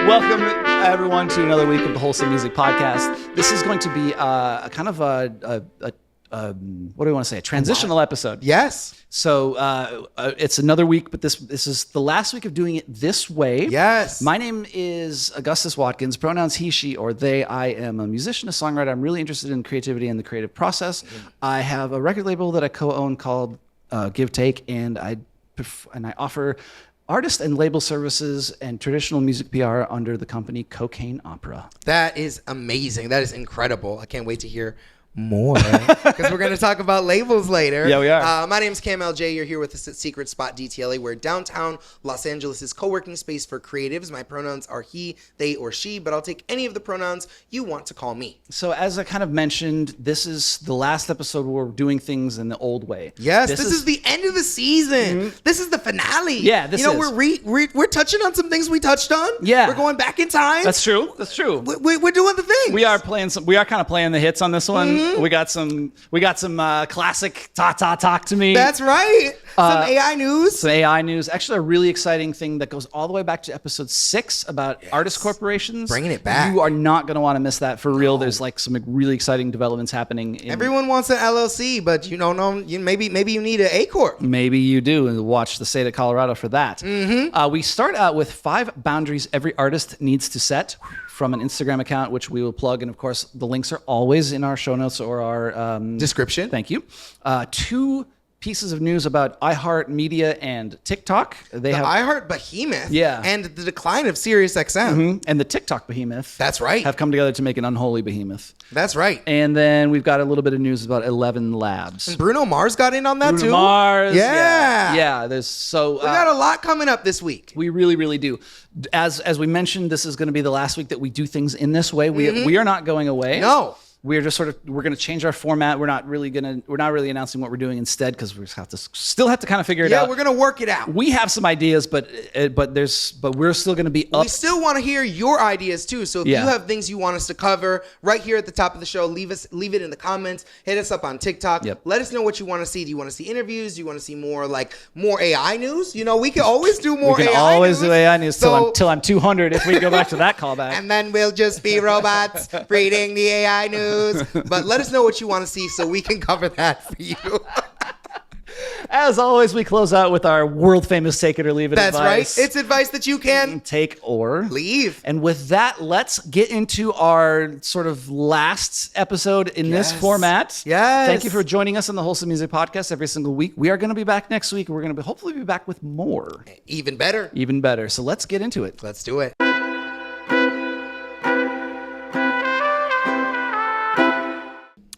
Welcome, everyone, to another week of the Wholesome Music Podcast. This is going to be a kind of what do we want to say? A transitional episode. Yes. So it's another week, but this is the last week of doing it this way. Yes. My name is Augustus Watkins. Pronouns he, she, or they. I am a musician, a songwriter. I'm really interested in creativity and the creative process. I have a record label that I co-own called Give Take, and I offer artist and label services and traditional music PR under the company Cocaine Opera. That is amazing. That is incredible. I can't wait to hear more because we're going to talk about labels later. Yeah, we are. My name is Cam LJ. You're here with us at Secret Spot DTLA. We're downtown Los Angeles' co-working space for creatives. My pronouns are he, they, or she, but I'll take any of the pronouns you want to call me. So as I kind of mentioned, this is the last episode where we're doing things in the old way. Yes, this is the end of the season. Mm-hmm. This is the finale. Yeah, we're touching on some things we touched on. Yeah, we're going back in time. That's true. That's true. We're doing the thing. We are kind of playing the hits on this one. Mm-hmm. We got some classic talk to me. That's right. Some AI news. Some AI news. Actually, a really exciting thing that goes all the way back to episode 6 about artist corporations. Bringing it back. You are not going to want to miss that for real. There's like some really exciting developments happening. Everyone wants an LLC, but maybe you need an A Corp. Maybe you do, and watch the state of Colorado for that. Mm-hmm. We start out with 5 boundaries every artist needs to set from an Instagram account, which we will plug. And of course, the links are always in our show notes or our description. Thank you. 2 pieces of news about iHeartMedia and TikTok. The iHeart behemoth, yeah, and the decline of SiriusXM, and the TikTok behemoth. That's right. Have come together to make an unholy behemoth. That's right. And then we've got a little bit of news about 11 Labs. And Bruno Mars got in on that too. Bruno Mars, yeah. There's we got a lot coming up this week. We really, really do. As we mentioned, this is going to be the last week that we do things in this way. We are not going away. No. We're just we're going to change our format. We're not really announcing what we're doing instead because we still have to kind of figure it out. Yeah, we're going to work it out. We have some ideas, but we're still going to be up. We still want to hear your ideas too. So if you have things you want us to cover right here at the top of the show, leave it in the comments. Hit us up on TikTok. Yep. Let us know what you want to see. Do you want to see interviews? Do you want to see more AI news? We can always do more AI news. We can always do AI news till I'm 200 if we go back to that callback. And then we'll just be robots reading the AI news. But let us know what you want to see so we can cover that for you. As always, we close out with our world famous take it or leave it advice. That's right. It's advice that you can take or leave. And with that, let's get into our sort of last episode in this format. Yes. Thank you for joining us on the Wholesome Music Podcast every single week. We are going to be back next week. We're going to hopefully be back with more. Even better. Even better. So let's get into it. Let's do it.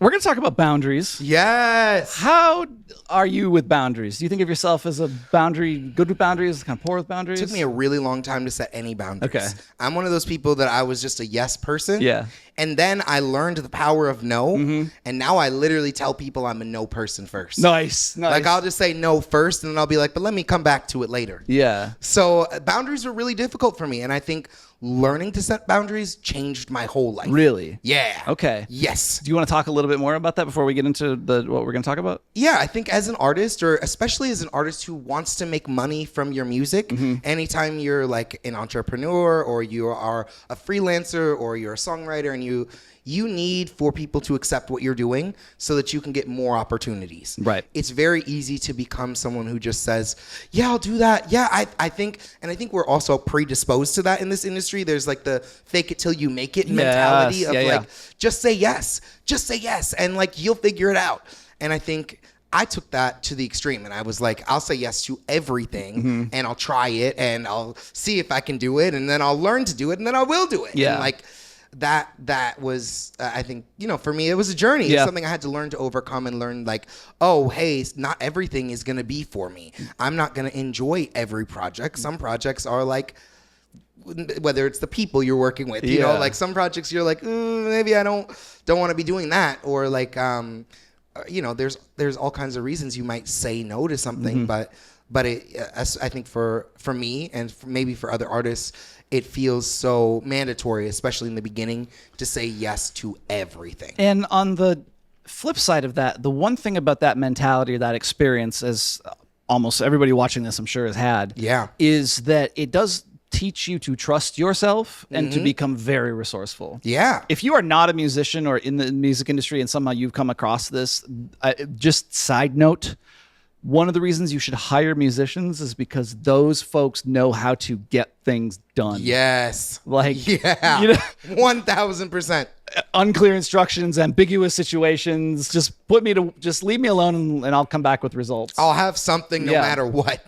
We're going to talk about boundaries. Yes. How are you with boundaries? Do you think of yourself as a good with boundaries, kind of poor with boundaries? It took me a really long time to set any boundaries. Okay. I'm one of those people that I was just a yes person. Yeah. And then I learned the power of no. Mm-hmm. And now I literally tell people I'm a no person first. Nice. Like I'll just say no first and then I'll be like, but let me come back to it later. Yeah. So boundaries were really difficult for me. And I think learning to set boundaries changed my whole life. Really? Yeah. Okay. Yes. Do you want to talk a little bit more about that before we get into what we're going to talk about? Yeah, I think as an artist, or especially as an artist who wants to make money from your music, anytime you're like an entrepreneur or you are a freelancer or you're a songwriter and you need for people to accept what you're doing so that you can get more opportunities. Right. It's very easy to become someone who just says, yeah, I'll do that. Yeah, I think we're also predisposed to that in this industry. There's like the fake it till you make it mentality of just say yes. Just say yes. And like, you'll figure it out. And I think I took that to the extreme and I was like, I'll say yes to everything and I'll try it and I'll see if I can do it and then I'll learn to do it and then I will do it. Yeah. And like, that was I think for me it was a journey. It's something I had to learn to overcome and learn like, oh hey, not everything is gonna be for me. I'm not gonna enjoy every project. Some projects are like, whether it's the people you're working with, you know, like some projects you're like, maybe I don't want to be doing that, or like there's all kinds of reasons you might say no to something, but I think for me and maybe for other artists, it feels so mandatory, especially in the beginning, to say yes to everything. And on the flip side of that, the one thing about that mentality or that experience, as almost everybody watching this I'm sure has had, is that it does teach you to trust yourself and to become very resourceful. Yeah. If you are not a musician or in the music industry and somehow you've come across this, just side note, one of the reasons you should hire musicians is because those folks know how to get things done. Yes. Like, yeah, you know, 1000%. unclear instructions, ambiguous situations. Just leave me alone and I'll come back with results. I'll have something no matter what.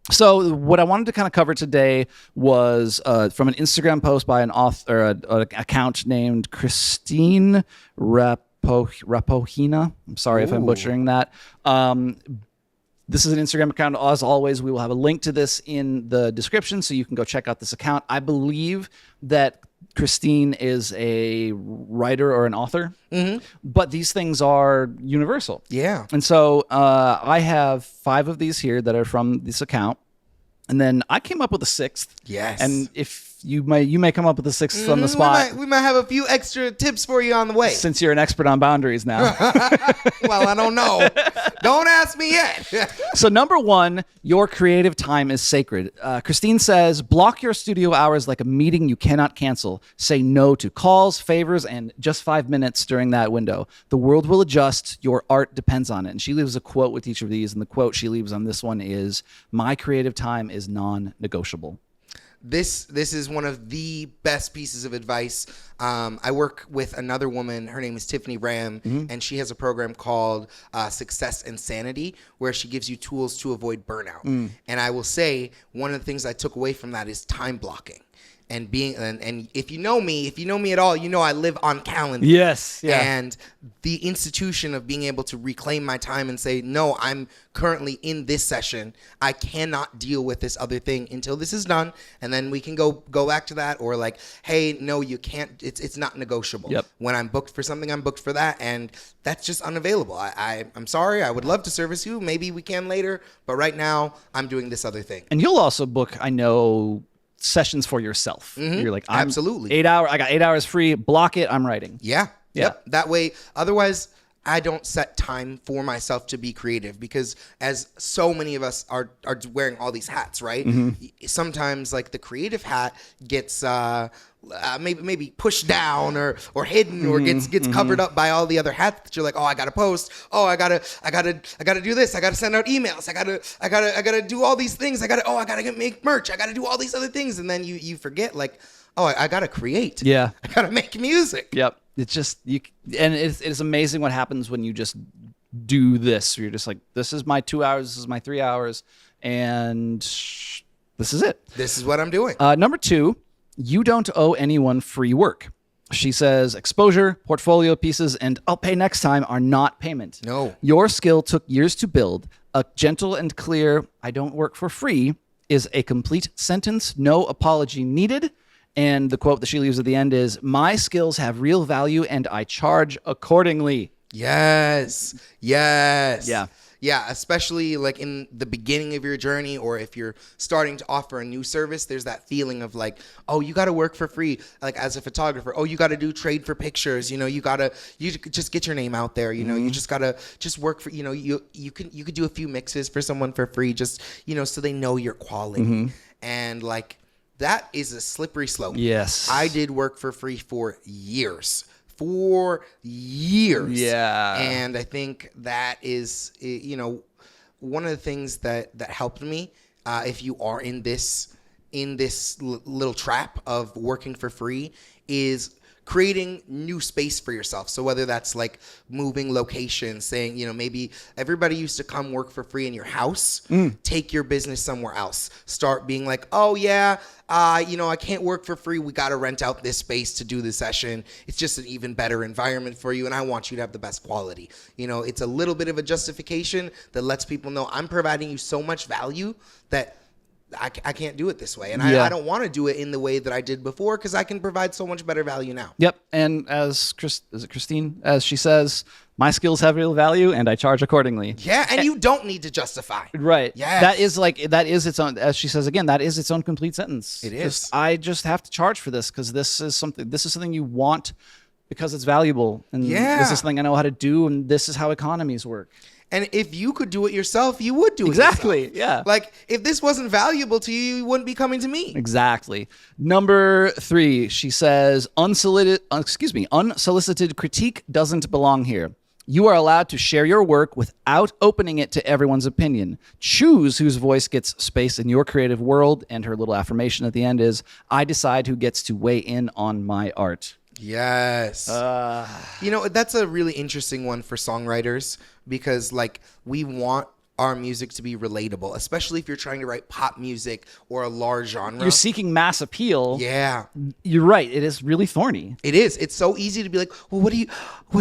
So what I wanted to kind of cover today was from an Instagram post by an author, an account named Christine Rapohina. I'm sorry if I'm butchering that. This is an Instagram account. As always, we will have a link to this in the description so you can go check out this account. I believe that Christine is a writer or an author, but these things are universal. Yeah. And so I have 5 of these here that are from this account. And then I came up with a 6th. Yes. And if you may come up with a 6th on the spot. We might have a few extra tips for you on the way. Since you're an expert on boundaries now. Well, I don't know. Don't ask me yet. So number 1, your creative time is sacred. Christine says, block your studio hours like a meeting you cannot cancel. Say no to calls, favors, and just 5 minutes during that window. The world will adjust. Your art depends on it. And she leaves a quote with each of these. And the quote she leaves on this one is, my creative time is non-negotiable. This is one of the best pieces of advice. I work with another woman. Her name is Tiffany Ram, and she has a program called Success and Sanity, where she gives you tools to avoid burnout. And I will say one of the things I took away from that is time blocking. And and if you know me at all, you know I live on calendar. Yes. Yeah. And the institution of being able to reclaim my time and say, no, I'm currently in this session. I cannot deal with this other thing until this is done, and then we can go back to that. Or like, hey, no, you can't. It's not negotiable. Yep. When I'm booked for something, I'm booked for that, and that's just unavailable. I'm sorry. I would love to service you. Maybe we can later, but right now I'm doing this other thing. And you'll also book, I know, sessions for yourself. You're like, Absolutely. 8 hours. I got 8 hours free. Block it. I'm writing. Yeah. Yep. That way, otherwise, I don't set time for myself to be creative, because as so many of us are wearing all these hats, right? Sometimes like the creative hat gets maybe pushed down or hidden or gets covered up by all the other hats that you're like, oh, I gotta post. Oh, I gotta do this. I gotta send out emails. I gotta do all these things. I gotta make merch. I gotta do all these other things, and then you forget like, oh, I gotta create. Yeah. I gotta make music. Yep. It's just and it's amazing what happens when you just do this. You're just like, this is my 2 hours, this is my 3 hours, and this is it. This is what I'm doing. Number 2, you don't owe anyone free work. She says exposure, portfolio pieces, and I'll pay next time are not payment. No. Your skill took years to build. A gentle and clear, I don't work for free, is a complete sentence, no apology needed. And the quote that she leaves at the end is, my skills have real value and I charge accordingly. Yes. Yeah. Yeah, especially like in the beginning of your journey, or if you're starting to offer a new service, there's that feeling of like, oh, you got to work for free. Like as a photographer, oh, you got to do trade for pictures. You just get your name out there. You just got to work for, you could do a few mixes for someone for free, just, so they know your quality. And like, that is a slippery slope. Yes. I did work for free for years. 4 years. Yeah. And I think that is, one of the things that helped me, if you are in this little trap of working for free, is creating new space for yourself. So whether that's like moving locations, saying, maybe everybody used to come work for free in your house, take your business somewhere else. Start being like, oh yeah, I can't work for free. We got to rent out this space to do the session. It's just an even better environment for you, and I want you to have the best quality. It's a little bit of a justification that lets people know I'm providing you so much value that I can't do it this way. And I don't want to do it in the way that I did before, because I can provide so much better value now. Yep. And as Christine, as she says, my skills have real value and I charge accordingly. Yeah. And you don't need to justify. Right. Yes. That is its own, as she says again, that is its own complete sentence. It is. I just have to charge for this because this is something you want because it's valuable. And this is something I know how to do. And this is how economies work. And if you could do it yourself, you would do it Exactly, yourself. yeah. Like, if this wasn't valuable to you, you wouldn't be coming to me. Exactly. Number 3, she says, unsolicited critique doesn't belong here. You are allowed to share your work without opening it to everyone's opinion. Choose whose voice gets space in your creative world. And her little affirmation at the end is, I decide who gets to weigh in on my art. Yes. You know, that's a really interesting one for songwriters because, like, we want our music to be relatable, especially if you're trying to write pop music or a large genre. You're seeking mass appeal. Yeah. You're right. It is really thorny. It is. It's so easy to be like, well, what do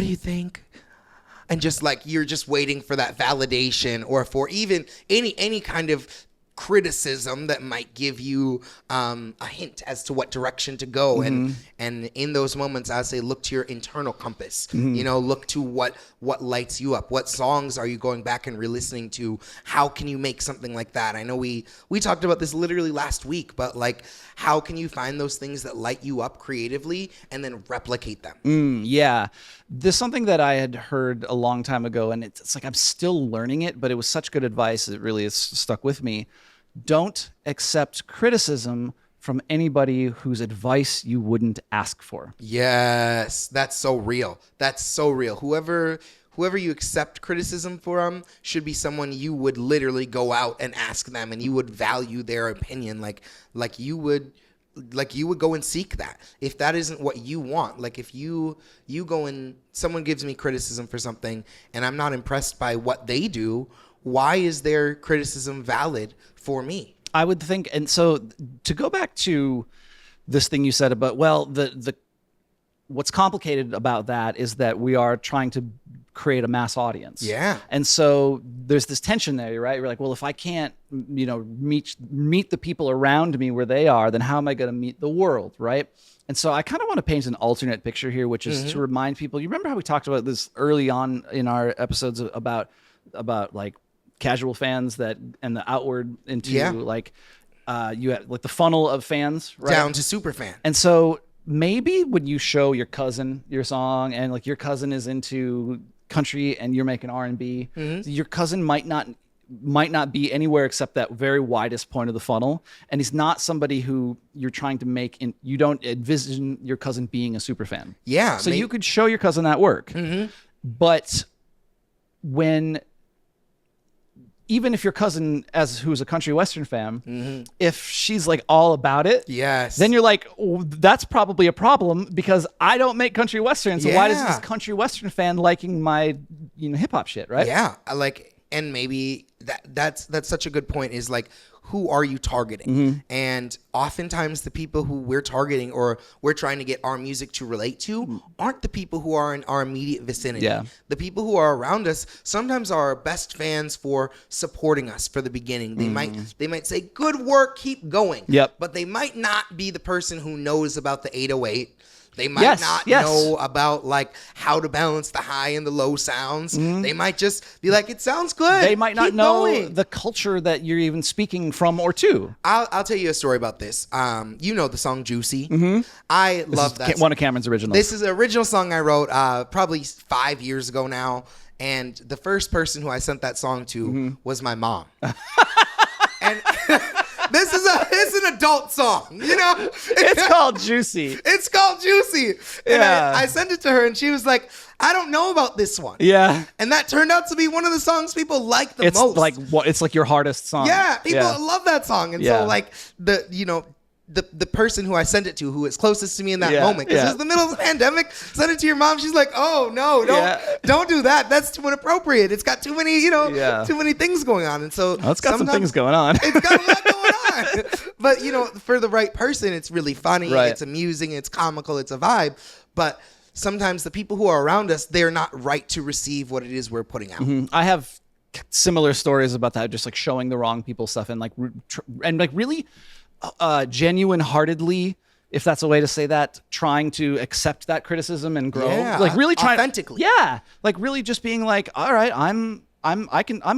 you think? And just like, you're just waiting for that validation or for even any kind of criticism that might give you a hint as to what direction to go. And in those moments, I say, look to your internal compass. You know, look to what lights you up. What songs are you going back and re-listening to? How can you make something like that? I know we talked about this literally last week, but like, how can you find those things that light you up creatively and then replicate them? Yeah. There's something that I had heard a long time ago, and it's like I'm still learning it, but it was such good advice. It really has stuck with me. Don't accept criticism from anybody whose advice you wouldn't ask for. Yes, that's so real. That's so real. Whoever you accept criticism from should be someone you would literally go out and ask them, and you would value their opinion like you would go and seek that. If that isn't what you want, like if you go and someone gives me criticism for something and I'm not impressed by what they do, why is their criticism valid for me? I would think, and so to go back to this thing you said about, well, the what's complicated about that is that we are trying to create a mass audience. Yeah. And so there's this tension there, right? You're like, well, if I can't, meet the people around me where they are, then how am I going to meet the world, right? And so I kind of want to paint an alternate picture here, which is to remind people, you remember how we talked about this early on in our episodes about like casual fans and the outward into like you have like the funnel of fans, right? Down to super fan. And so maybe when you show your cousin your song and like your cousin is into country and you're making R&B, your cousin might not be anywhere except that very widest point of the funnel, and he's not somebody who you're trying to make you don't envision your cousin being a super fan. Yeah. So you could show your cousin that work. But even if your cousin, who's a country western fan, if she's like all about it, yes, then you're like, oh, that's probably a problem because I don't make country western. So why does this country western fan liking my hip hop shit, right? Yeah, and maybe that's such a good point. Is like, who are you targeting? And oftentimes the people who we're targeting or we're trying to get our music to relate to aren't the people who are in our immediate vicinity. Yeah. The people who are around us sometimes are our best fans for supporting us for the beginning. They might say, good work, keep going. Yep. But they might not be the person who knows about the 808. They might not know about like how to balance the high and the low sounds. They might just be like, it sounds good. They might not Keep know going. the culture that you're even speaking from or to. I'll tell you a story about this. You know the song Juicy. I love that. One of Cameron's originals. This is an original song I wrote probably 5 years ago now. And the first person who I sent that song to was my mom. And this is an adult song, It's called Juicy. It's called Juicy. And Yeah. I sent it to her and she was like, I don't know about this one. Yeah. And that turned out to be one of the songs people like the It's most. like it's like your hardest song. Yeah, people love that song. And Yeah. so like the person who I sent it to, who is closest to me in that Yeah, moment, because yeah. it was the middle of the pandemic, sent it to your mom. She's like, "Oh no, don't do that. That's too inappropriate. It's got too many, too many things going on." And so It's got some things going on. It's got a lot going on. But for the right person, it's really funny. Right. It's amusing. It's comical. It's a vibe. But sometimes the people who are around us, they're not right to receive what it is we're putting out. I have similar stories about that, just like showing the wrong people stuff and like really genuine heartedly, if that's a way to say that, trying to accept that criticism and grow. Yeah, like really trying authentically. Yeah. Like really just being like, all right, I'm an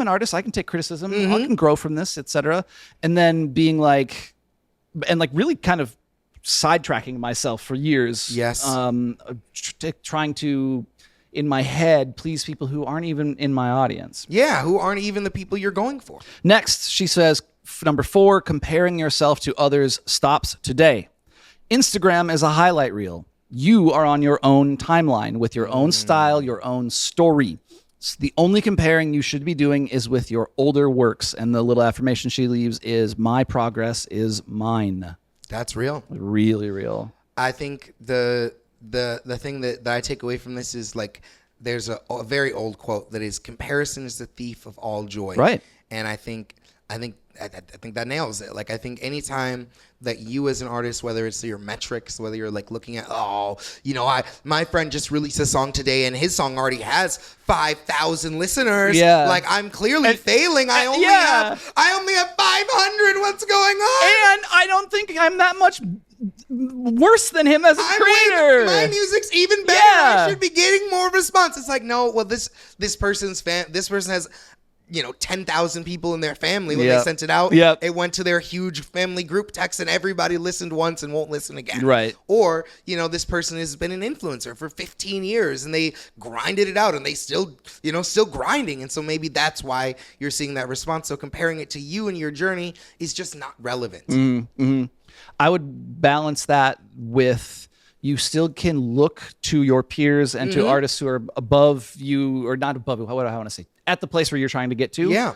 artist. I can take criticism. I can grow from this, etc. And then being like, and like really kind of sidetracking myself for years. Yes. Trying to in my head please people who aren't even in my audience. Yeah, who aren't even the people you're going for. Next, she says, number 4, comparing yourself to others stops today. Instagram is a highlight reel. You are on your own timeline with your own style, your own story. So the only comparing you should be doing is with your older works. And the little affirmation she leaves is, my progress is mine. That's real. Really real. I think the thing that I take away from this is like, there's a very old quote that is, comparison is the thief of all joy. Right. And I think that nails it. Like, I think anytime that you as an artist, whether it's your metrics, whether you're like looking at, my friend just released a song today and his song already has 5,000 listeners. Yeah. Like, I'm clearly failing. I only have 500. What's going on? And I don't think I'm that much worse than him as a creator. My music's even better. Yeah. I should be getting more response. It's like, no, well, this person's this person has 10,000 people in their family. When they sent it out, it went to their huge family group text and everybody listened once and won't listen again. Right. Or, this person has been an influencer for 15 years and they grinded it out and they still grinding. And so maybe that's why you're seeing that response. So comparing it to you and your journey is just not relevant. Mm-hmm. I would balance that with, you still can look to your peers and to artists who are above you, or not above you, what do I want to say? At the place where you're trying to get to. Yeah.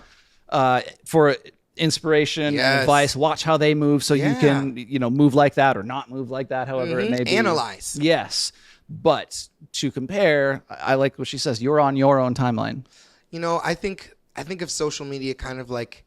For inspiration and advice, watch how they move so you can, move like that or not move like that, however it may be. Analyze. Yes. But to compare, I like what she says, you're on your own timeline. I think of social media kind of like,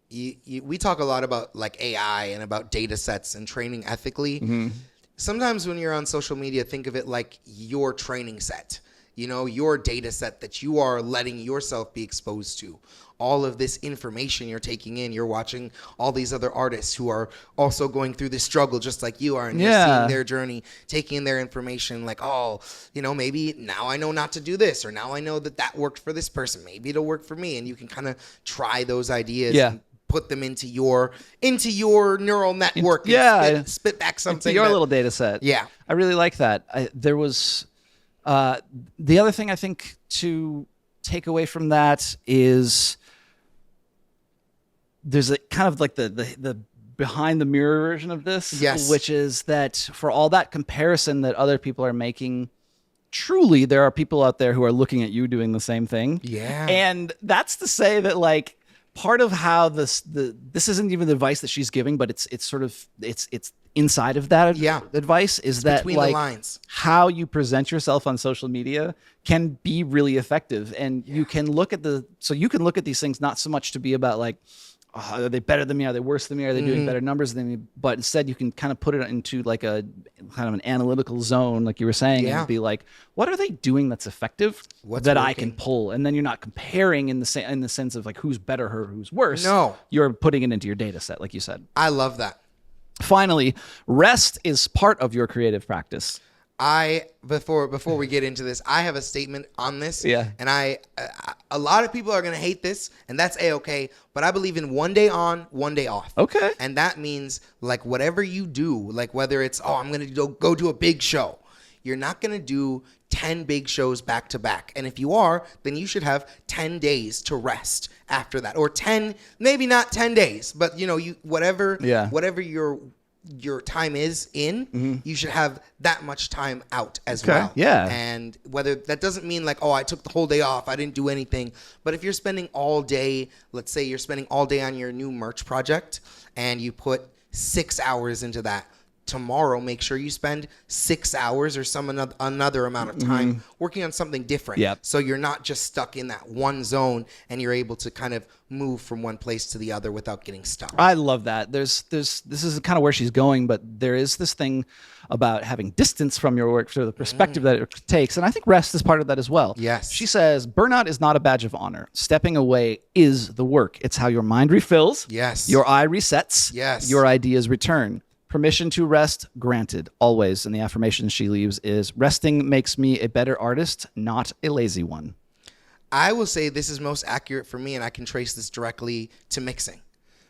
we talk a lot about like AI and about data sets and training ethically. Sometimes when you're on social media, think of it like your training set, your data set that you are letting yourself be exposed to. All of this information you're taking in, you're watching all these other artists who are also going through this struggle just like you are, and you're seeing their journey, taking in their information like, maybe now I know not to do this, or now I know that worked for this person. Maybe it'll work for me. And you can kind of try those ideas and put them into your neural network and spit back something. Into your little data set. Yeah. I really like that. There was the other thing I think to take away from that is there's a kind of like the behind the mirror version of this, which is that for all that comparison that other people are making, truly there are people out there who are looking at you doing the same thing. Yeah. And that's to say that, like, part of how this isn't even the advice that she's giving, but it's sort of it's inside of that advice is that, between like, the lines, how you present yourself on social media can be really effective. And you can look at these things not so much to be about like, are they better than me? Are they worse than me? Are they doing better numbers than me? But instead you can kind of put it into like a kind of an analytical zone, like you were saying, and be like, what are they doing that's effective that I can pull? And then you're not comparing in the sense of like who's better or who's worse. No, you're putting it into your data set, like you said. I love that. Finally, rest is part of your creative practice. Before we get into this, I have a statement on this. Yeah. And a lot of people are going to hate this, and that's A-okay, but I believe in one day on, one day off. Okay. And that means, like, whatever you do, like whether it's, I'm going to go do a big show, you're not going to do 10 big shows back to back. And if you are, then you should have 10 days to rest after that. Or 10, maybe not 10 days, but whatever your time is in, you should have that much time out as well. Yeah. And whether that doesn't mean like, I took the whole day off, I didn't do anything. But if you're spending all day, let's say you're spending all day on your new merch project and you put 6 hours into that, tomorrow make sure you spend 6 hours or another amount of time working on something different. Yep. So you're not just stuck in that one zone and you're able to kind of move from one place to the other without getting stuck. I love that. This is kind of where she's going, but there is this thing about having distance from your work, for the perspective that it takes. And I think rest is part of that as well. Yes. She says, burnout is not a badge of honor. Stepping away is the work. It's how your mind refills. Yes. Your eye resets. Yes. Your ideas return. Permission to rest granted, always. And the affirmation she leaves is, resting makes me a better artist, not a lazy one. I will say this is most accurate for me, and I can trace this directly to mixing.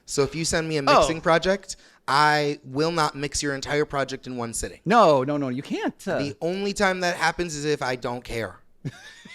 So if you send me a mixing project, I will not mix your entire project in one sitting. No, you can't. The only time that happens is if I don't care.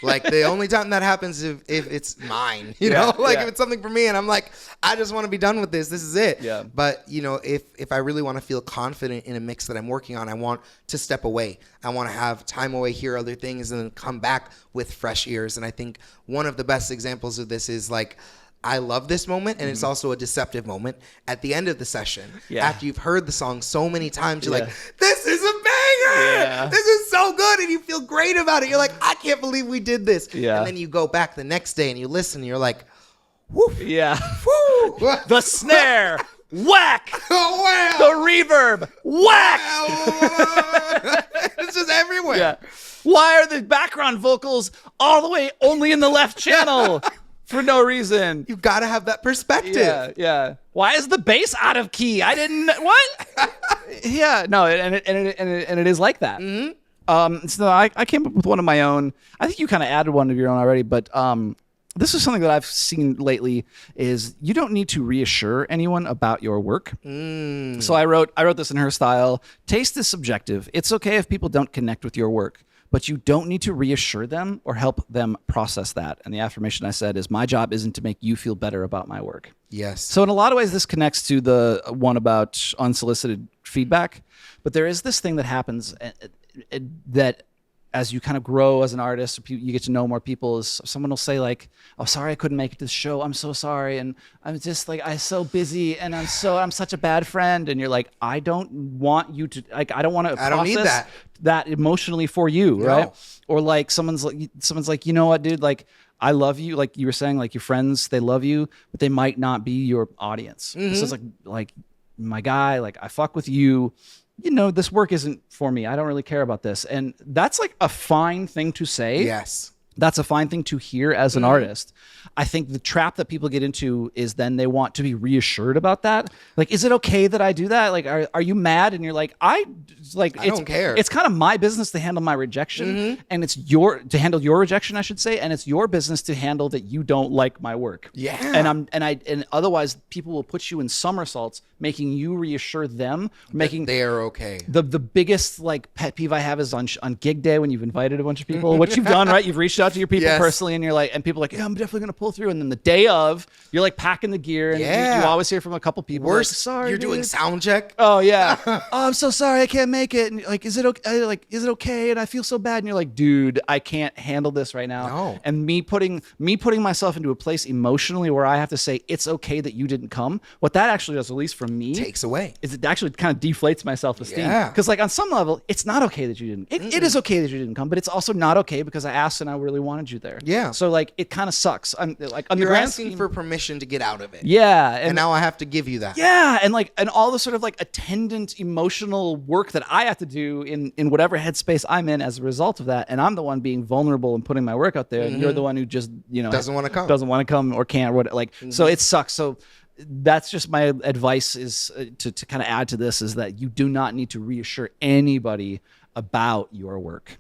Like the only time that happens if it's mine, you know, like if it's something for me and I'm like, I just want to be done with this. This is it. Yeah. But you know, if I really want to feel confident in a mix that I'm working on, I want to step away. I want to have time away, hear other things, and then come back with fresh ears. And I think one of the best examples of this is like, I love this moment, and it's also a deceptive moment at the end of the session. After you've heard the song so many times, you're like, this is a banger. This is so good, and you feel great about it. You're like, I can't believe we did this. And then you go back the next day and you listen, and you're like, whoo. Yeah. Whoo. The snare. Whack! Oh, wow. The reverb. Whack! It's just everywhere. Yeah. Why are the background vocals all the way only in the left channel? For no reason. You got to have that perspective. Yeah. Why is the bass out of key? I didn't. What? Yeah. No. And it is like that. So I came up with one of my own. I think you kind of added one of your own already, but this is something that I've seen lately. Is you don't need to reassure anyone about your work. So I wrote this in her style. Taste is subjective. It's okay if people don't connect with your work, but you don't need to reassure them or help them process that. And the affirmation I said is, my job isn't to make you feel better about my work. Yes. So in a lot of ways, this connects to the one about unsolicited feedback. But there is this thing that happens that as you kind of grow as an artist, you get to know more people, is someone will say like, oh, sorry, I couldn't make it to the show. I'm so sorry. And I'm just like, I'm so busy and I'm such a bad friend. And you're like, I don't want you to, like, I don't want to process I don't need that emotionally for you. Right. Or like someone's like, you know what, dude, like, I love you. Like you were saying, like your friends, they love you, but they might not be your audience. So it's like my guy, like I fuck with you. You know, this work isn't for me. I don't really care about this. And that's like a fine thing to say. Yes. That's a fine thing to hear as an artist. I think the trap that people get into is then they want to be reassured about that. Like, is it okay that I do that? Like, are you mad? And you're like, I don't care. It's kind of my business to handle my rejection, and it's to handle your rejection, I should say, and it's your business to handle that you don't like my work. Yeah. And otherwise people will put you in somersaults, making you reassure them, making they're okay. The biggest like pet peeve I have is on gig day when you've invited a bunch of people, which you've done, right? You've reached out to your people personally, and you're like, and people are like, yeah, I'm definitely gonna pull through. And then the day of, you're like packing the gear, and you always hear from a couple people. Worse, like, sorry, you're doing sound check. Oh yeah. Oh, I'm so sorry, I can't make it. And you're like, is it okay? Like, is it okay? And I feel so bad. And you're like, dude, I can't handle this right now. No. And me putting myself into a place emotionally where I have to say it's okay that you didn't come. What that actually does, at least for me, takes away. Is it actually kind of deflates my self-esteem. Yeah. Because like on some level, it's not okay that you didn't. It is okay that you didn't come, but it's also not okay because I asked and I really wanted you there. Yeah. So like it kind of sucks. I'm like on the You're grand asking scheme, for permission to get out of it. yeah, And now I have to give you that. yeah, and all the sort of like attendant emotional work that I have to do in whatever headspace I'm in as a result of that, and I'm the one being vulnerable and putting my work out there, and you're the one who just Doesn't wanna come. or can't, or like so it sucks. So that's just my advice is to kind of add to this is that you do not need to reassure anybody about your work.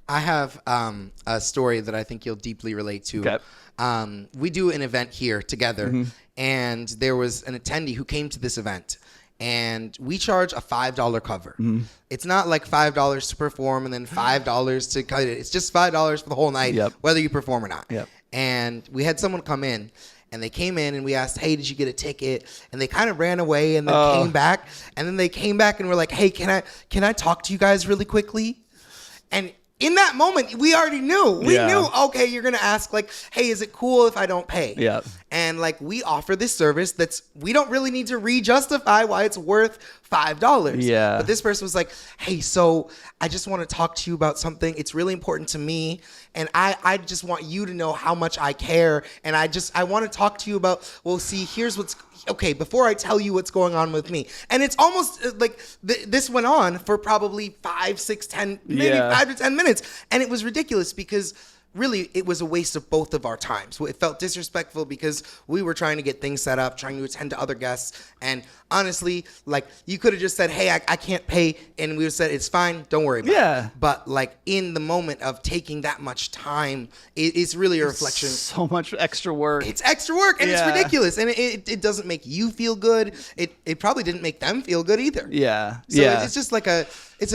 I have a story that I think you'll deeply relate to. Okay. We do an event here together, and there was an attendee who came to this event, and we charge a $5 cover. It's not like $5 to perform and then $5 to cut it. It's just $5 for the whole night, whether you perform or not. And we had someone come in, and they came in and we asked, hey, did you get a ticket? And they kind of ran away and then came back. And then they came back and were like, hey, can I talk to you guys really quickly? And in that moment, we already knew. We knew, okay, you're going to ask like, hey, is it cool if I don't pay? Yeah. And like we offer this service we don't really need to re-justify why it's worth $5. Yeah. But this person was like, hey, so I just want to talk to you about something. It's really important to me. And I just want you to know how much I care. And I want to talk to you about, well, see, here's what's, okay, before I tell you what's going on with me. And it's almost like this went on for probably 5, 6, 10, maybe 5 to 10 minutes. And it was ridiculous because really it was a waste of both of our times. It felt disrespectful because we were trying to get things set up, trying to attend to other guests. And honestly, like you could have just said, hey, I can't pay. And we would have said, it's fine. Don't worry about it. But like in the moment of taking that much time, it's really a reflection. So much extra work. It's extra work and it's ridiculous. And it doesn't make you feel good. It probably didn't make them feel good either. Yeah. So it's just like It's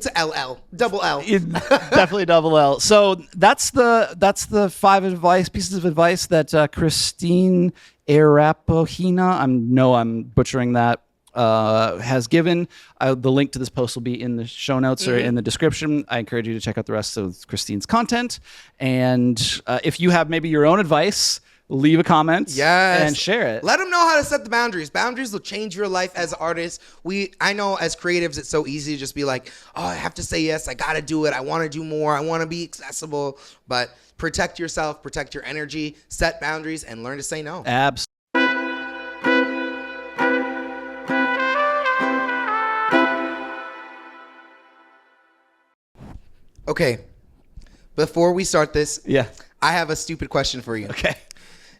a LL, double L. Definitely double L. So that's the 5 pieces of advice that Christine Arapohina, I'm butchering that, has given. The link to this post will be in the show notes or in the description. I encourage you to check out the rest of Christine's content. And if you have maybe your own advice, leave a comment and share it. Let them know how to set the boundaries. Boundaries will change your life as artists. I know as creatives, it's so easy to just be like, oh, I have to say yes. I got to do it. I want to do more. I want to be accessible. But protect yourself, protect your energy, set boundaries, and learn to say no. Absolutely. Okay. Before we start this, Yeah. I have a stupid question for you. Okay.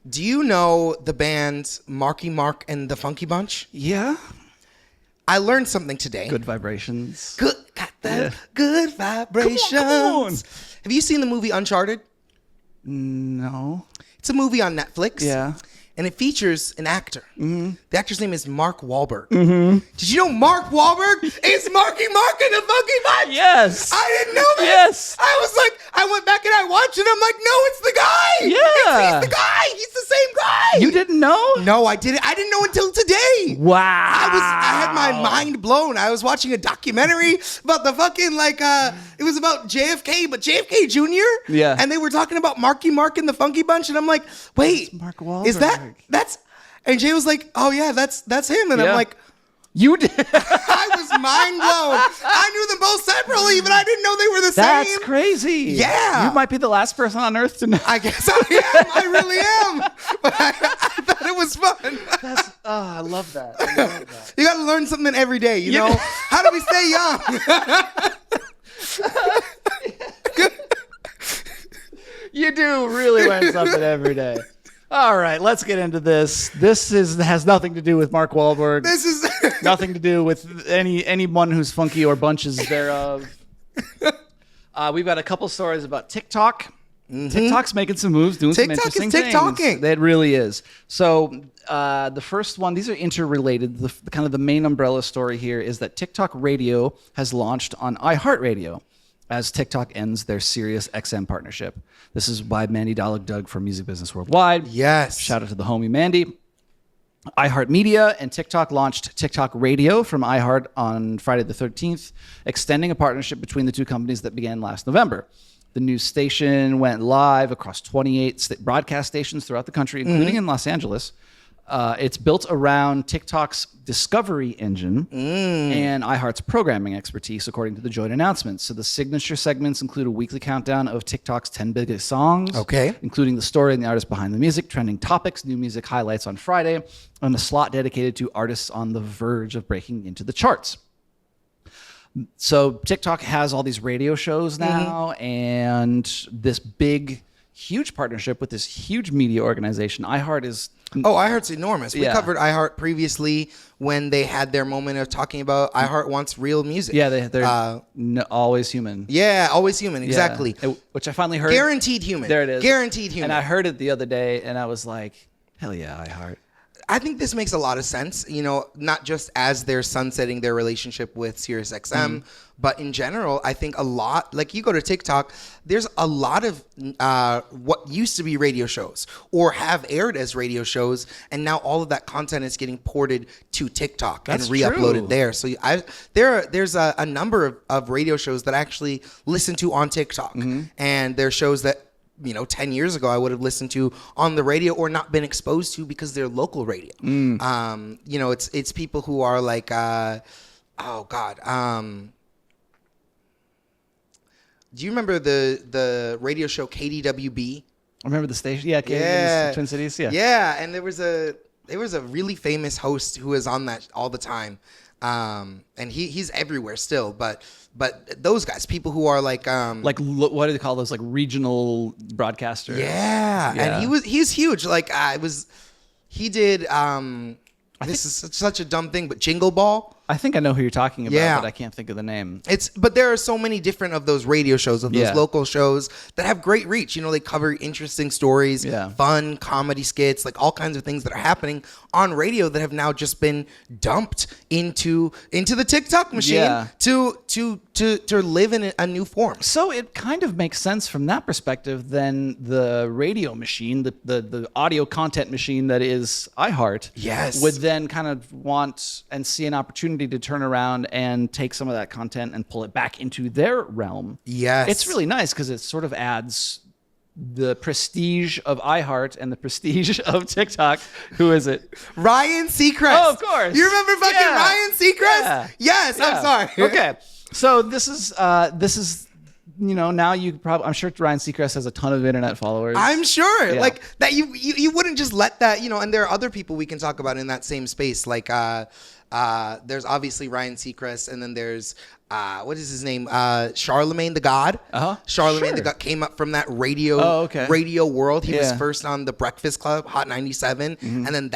Do you know the band Marky Mark and the Funky Bunch? Yeah. I learned something today. Good vibrations. Good, got that good vibrations. Come on. Have you seen the movie Uncharted? No. It's a movie on Netflix. Yeah. And it features an actor. Mm-hmm. The actor's name is Mark Wahlberg. Mm-hmm. Did you know Mark Wahlberg is Marky Mark and the Funky Bunch? Yes. I didn't know this. Yes. I was like, I went back and I watched it. I'm like, no, it's the guy. Yeah. He's the guy. He's the same guy. You didn't know? No, I didn't. I didn't know until today. Wow. I had my mind blown. I was watching a documentary about the fucking it was about JFK, but JFK Jr. Yeah. And they were talking about Marky Mark and the Funky Bunch, and I'm like, wait, Mark Wahlberg. is that's? And Jay was like, oh yeah, that's him, and Yeah. I'm like, You did. I was mind blown. I knew them both separately, but I didn't know they were the That's same. crazy. Yeah. You might be the last person on earth to know. I guess I am. I really am. But I thought it was fun. I love that. I love that. You got to learn something every day, you know? How do we stay young? You do really learn something every day. All right, let's get into this. This has nothing to do with Mark Wahlberg. This is Nothing to do with anyone who's funky or bunches thereof. We've got a couple stories about TikTok. Mm-hmm. TikTok's making some moves, doing some TikTok interesting is TikToking. things. It really is. So the first one, these are interrelated. The kind of the main umbrella story here is that TikTok Radio has launched on iHeartRadio as TikTok ends their Sirius XM partnership. This is by Mandy Doug from Music Business Worldwide. Yes. Shout out to the homie Mandy. iHeartMedia and TikTok launched TikTok Radio from iHeart on Friday the 13th, extending a partnership between the two companies that began last November. The news station went live across 28 broadcast stations throughout the country, including in Los Angeles. It's built around TikTok's discovery engine and iHeart's programming expertise, according to the joint announcement. So the signature segments include a weekly countdown of TikTok's 10 biggest songs, including the story and the artist behind the music, trending topics, new music highlights on Friday, and a slot dedicated to artists on the verge of breaking into the charts. So TikTok has all these radio shows now, and this big, huge partnership with this huge media organization. iHeart is... Oh, iHeart's enormous. We Yeah. covered iHeart previously when they had their moment of talking about iHeart wants real music. Yeah, they're always human. Yeah, always human. Exactly. Yeah. Which I finally heard. Guaranteed human. There it is. Guaranteed human. And I heard it the other day, and I was like, hell yeah, iHeart. I think this makes a lot of sense, you know, not just as they're sunsetting their relationship with SiriusXM, but in general, I think a lot, like you go to TikTok, there's a lot of what used to be radio shows or have aired as radio shows, and now all of that content is getting ported to TikTok That's and re-uploaded true. there. So there's a number of radio shows that I actually listen to on TikTok, and they're shows that, you know, 10 years ago I would have listened to on the radio or not been exposed to because they're local radio. You know, it's people who are like, do you remember the radio show KDWB? I remember the station. Yeah, Yeah. Twin Cities. Yeah. Yeah, and there was a really famous host who was on that all the time. And he's everywhere still, but those guys, people who are like what do they call those? Like regional broadcasters. Yeah. And he's huge. Like he did this is such a dumb thing, but Jingle Ball. I think I know who you're talking about, Yeah. but I can't think of the name. But there are so many different of those radio shows, of those Yeah. local shows that have great reach. You know, they cover interesting stories, Yeah. fun comedy skits, like all kinds of things that are happening on radio that have now just been dumped into the TikTok machine Yeah. to live in a new form. So it kind of makes sense from that perspective. Then the radio machine, the audio content machine that is iHeart, Yes. would then kind of want and see an opportunity to turn around and take some of that content and pull it back into their realm. Yes. It's really nice because it sort of adds the prestige of iHeart and the prestige of TikTok. Who is it? Ryan Seacrest. Oh, of course. You remember fucking Yeah. Ryan Seacrest? Yeah. Yes, Yeah. I'm sorry. Okay. So this is now you probably, I'm sure Ryan Seacrest has a ton of internet followers. I'm sure, Yeah. like that. You wouldn't just let that, And there are other people we can talk about in that same space. Like, there's obviously Ryan Seacrest, and then there's what is his name? Charlemagne the God. Charlemagne the Sure. God came up from that radio okay. radio world. He was Yeah. first on the Breakfast Club, Hot 97, and then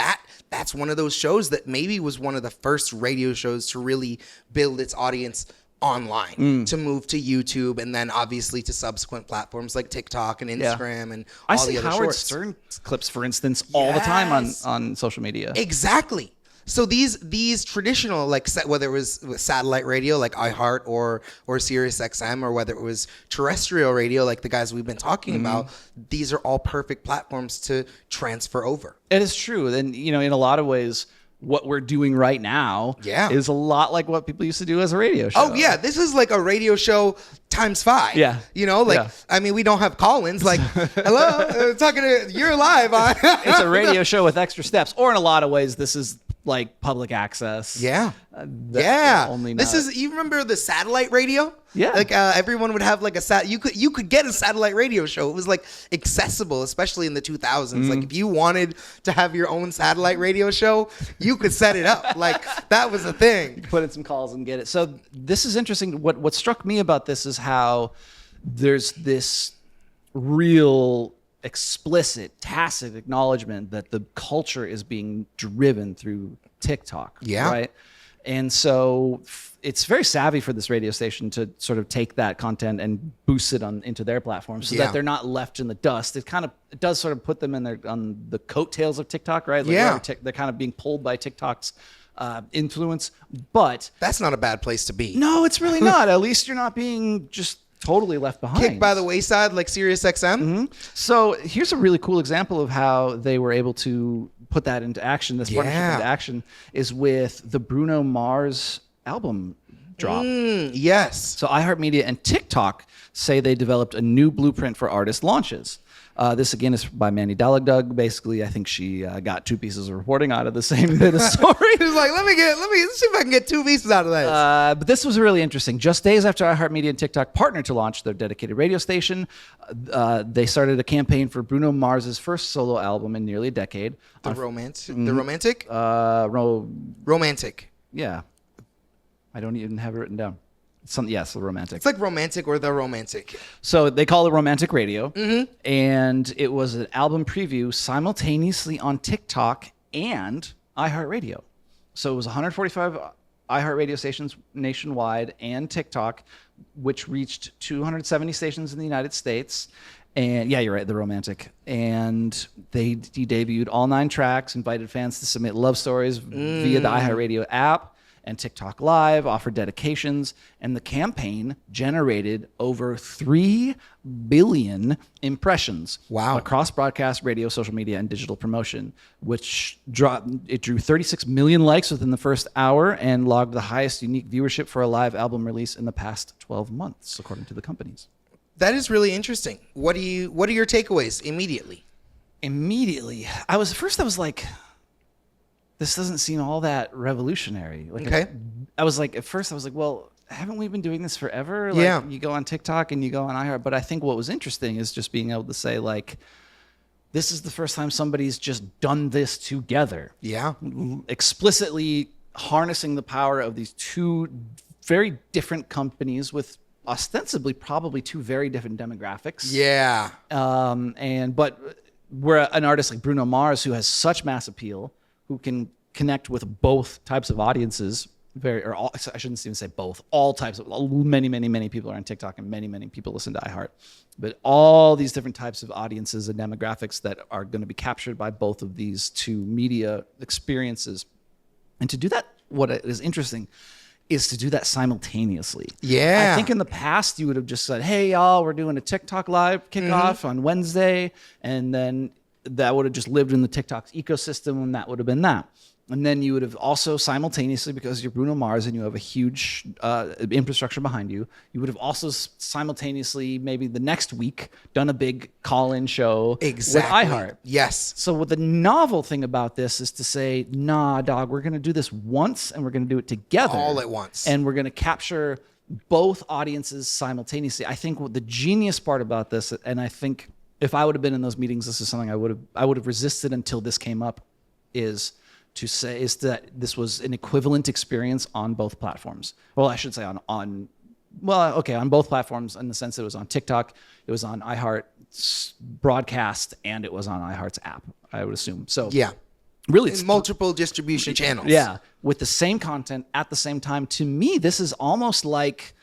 that's one of those shows that maybe was one of the first radio shows to really build its audience online, to move to YouTube, and then obviously to subsequent platforms like TikTok and Instagram and all I see the other Howard shorts. Stern clips, for instance, all the time Yes. on social media. Exactly. So these traditional, like, whether it was satellite radio like iHeart or Sirius XM, or whether it was terrestrial radio like the guys we've been talking about, these are all perfect platforms to transfer over. It is true. And, in a lot of ways, what we're doing right now Yeah. is a lot like what people used to do as a radio show. Oh yeah, this is like a radio show times 5. Yeah. Like, Yeah. I mean, we don't have call-ins. Like, hello, talking to you're live on. It's a radio show with extra steps. Or in a lot of ways, this is like public access. Yeah. Yeah. Only This not- is, you remember the satellite radio? Yeah. Like, everyone would have like you could get a satellite radio show. It was like accessible, especially in the 2000s. Like, if you wanted to have your own satellite radio show, you could set it up. Like, that was a thing. put in some calls and get it. So this is interesting. What struck me about this is how there's this real explicit, tacit acknowledgement that the culture is being driven through TikTok. Yeah. Right. And so it's very savvy for this radio station to sort of take that content and boost it into their platform so Yeah. that they're not left in the dust. It does sort of put them on the coattails of TikTok, right? Like Yeah. they're kind of being pulled by TikTok's influence, but That's not a bad place to be. no, it's really not. At least you're not being just totally left behind. Kicked by the wayside like Sirius XM. So here's a really cool example of how they were able to put that into action. This partnership Yeah. into action is with the Bruno Mars album drop. Yes. So iHeartMedia and TikTok say they developed a new blueprint for artist launches. This again is by Manny Dalagdug. Basically, I think she got 2 pieces of reporting out of the same bit of story. He was like, let me see if I can get 2 pieces out of this. But this was really interesting. Just days after iHeartMedia and TikTok partnered to launch their dedicated radio station, they started a campaign for Bruno Mars's first solo album in nearly a decade. the romantic? Romantic. Yeah, I don't even have it written down. The romantic. It's like romantic or the romantic. So they call it Romantic Radio, and it was an album preview simultaneously on TikTok and iHeartRadio. So it was 145 iHeartRadio stations nationwide and TikTok, which reached 270 stations in the United States. And yeah, you're right, the Romantic. And he debuted all 9 tracks, invited fans to submit love stories via the iHeartRadio app and TikTok Live, offered dedications, and the campaign generated over 3 billion impressions. Wow. Across broadcast, radio, social media, and digital promotion, which drew 36 million likes within the first hour and logged the highest unique viewership for a live album release in the past 12 months, according to the companies. That is really interesting. What are your takeaways immediately? I was like, this doesn't seem all that revolutionary. Like, Okay. I was like, well, haven't we been doing this forever? Like, Yeah. You go on TikTok and you go on iHeart. But I think what was interesting is just being able to say, like, this is the first time somebody's just done this together. Yeah. Explicitly harnessing the power of these 2 very different companies with ostensibly probably 2 very different demographics. Yeah. But where an artist like Bruno Mars, who has such mass appeal, who can connect with both types of audiences or all, I shouldn't even say both, all types of, many people are on TikTok and many people listen to iHeart. But all these different types of audiences and demographics that are going to be captured by both of these two media experiences. And to do that, what is interesting is to do that simultaneously. Yeah. I think in the past you would have just said, hey, y'all, we're doing a TikTok live kickoff on Wednesday. And then that would have just lived in the TikTok's ecosystem, and that would have been that. And then you would have also simultaneously, because you're Bruno Mars and you have a huge infrastructure behind you, you would have also simultaneously, maybe the next week, done a big call-in show with iHeart. Yes. So what the novel thing about this is to say, nah, dog, we're going to do this once and we're going to do it together. All at once. And we're going to capture both audiences simultaneously. I think what the genius part about this, and I think if I would have been in those meetings, this is something I would have resisted until this came up, is that this was an equivalent experience on both platforms. Well, I should say on both platforms, in the sense that it was on TikTok, it was on iHeart's broadcast, and it was on iHeart's app, I would assume. So yeah, really, it's multiple distribution channels. Yeah, with the same content at the same time. To me, this is almost like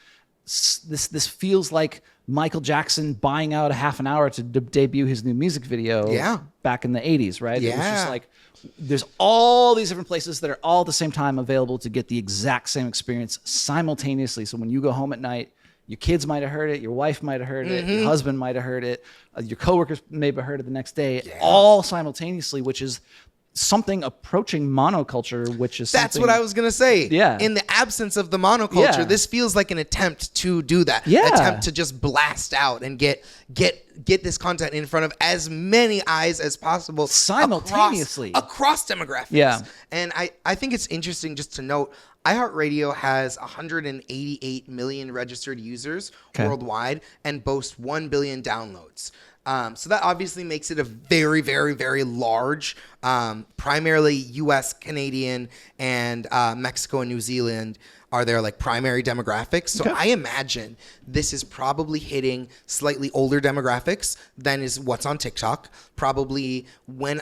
this feels like Michael Jackson buying out a half an hour to debut his new music video back in the 80s, right? Yeah. It was just like, there's all these different places that are all at the same time available to get the exact same experience simultaneously. So when you go home at night, your kids might have heard it, your wife might have heard it, your husband might have heard it, your coworkers may have heard it the next day, all simultaneously, which is something approaching monoculture, which is that's what I was gonna say. Yeah. In the absence of the monoculture, this feels like an attempt to do that. Yeah. Attempt to just blast out and get this content in front of as many eyes as possible simultaneously across demographics. Yeah. And I think it's interesting just to note, iHeartRadio has 188 million registered users worldwide and boasts 1 billion downloads. So that obviously makes it a very, very, very large, primarily US, Canadian, and Mexico and New Zealand are their like primary demographics. So I imagine this is probably hitting slightly older demographics than is what's on TikTok. Probably when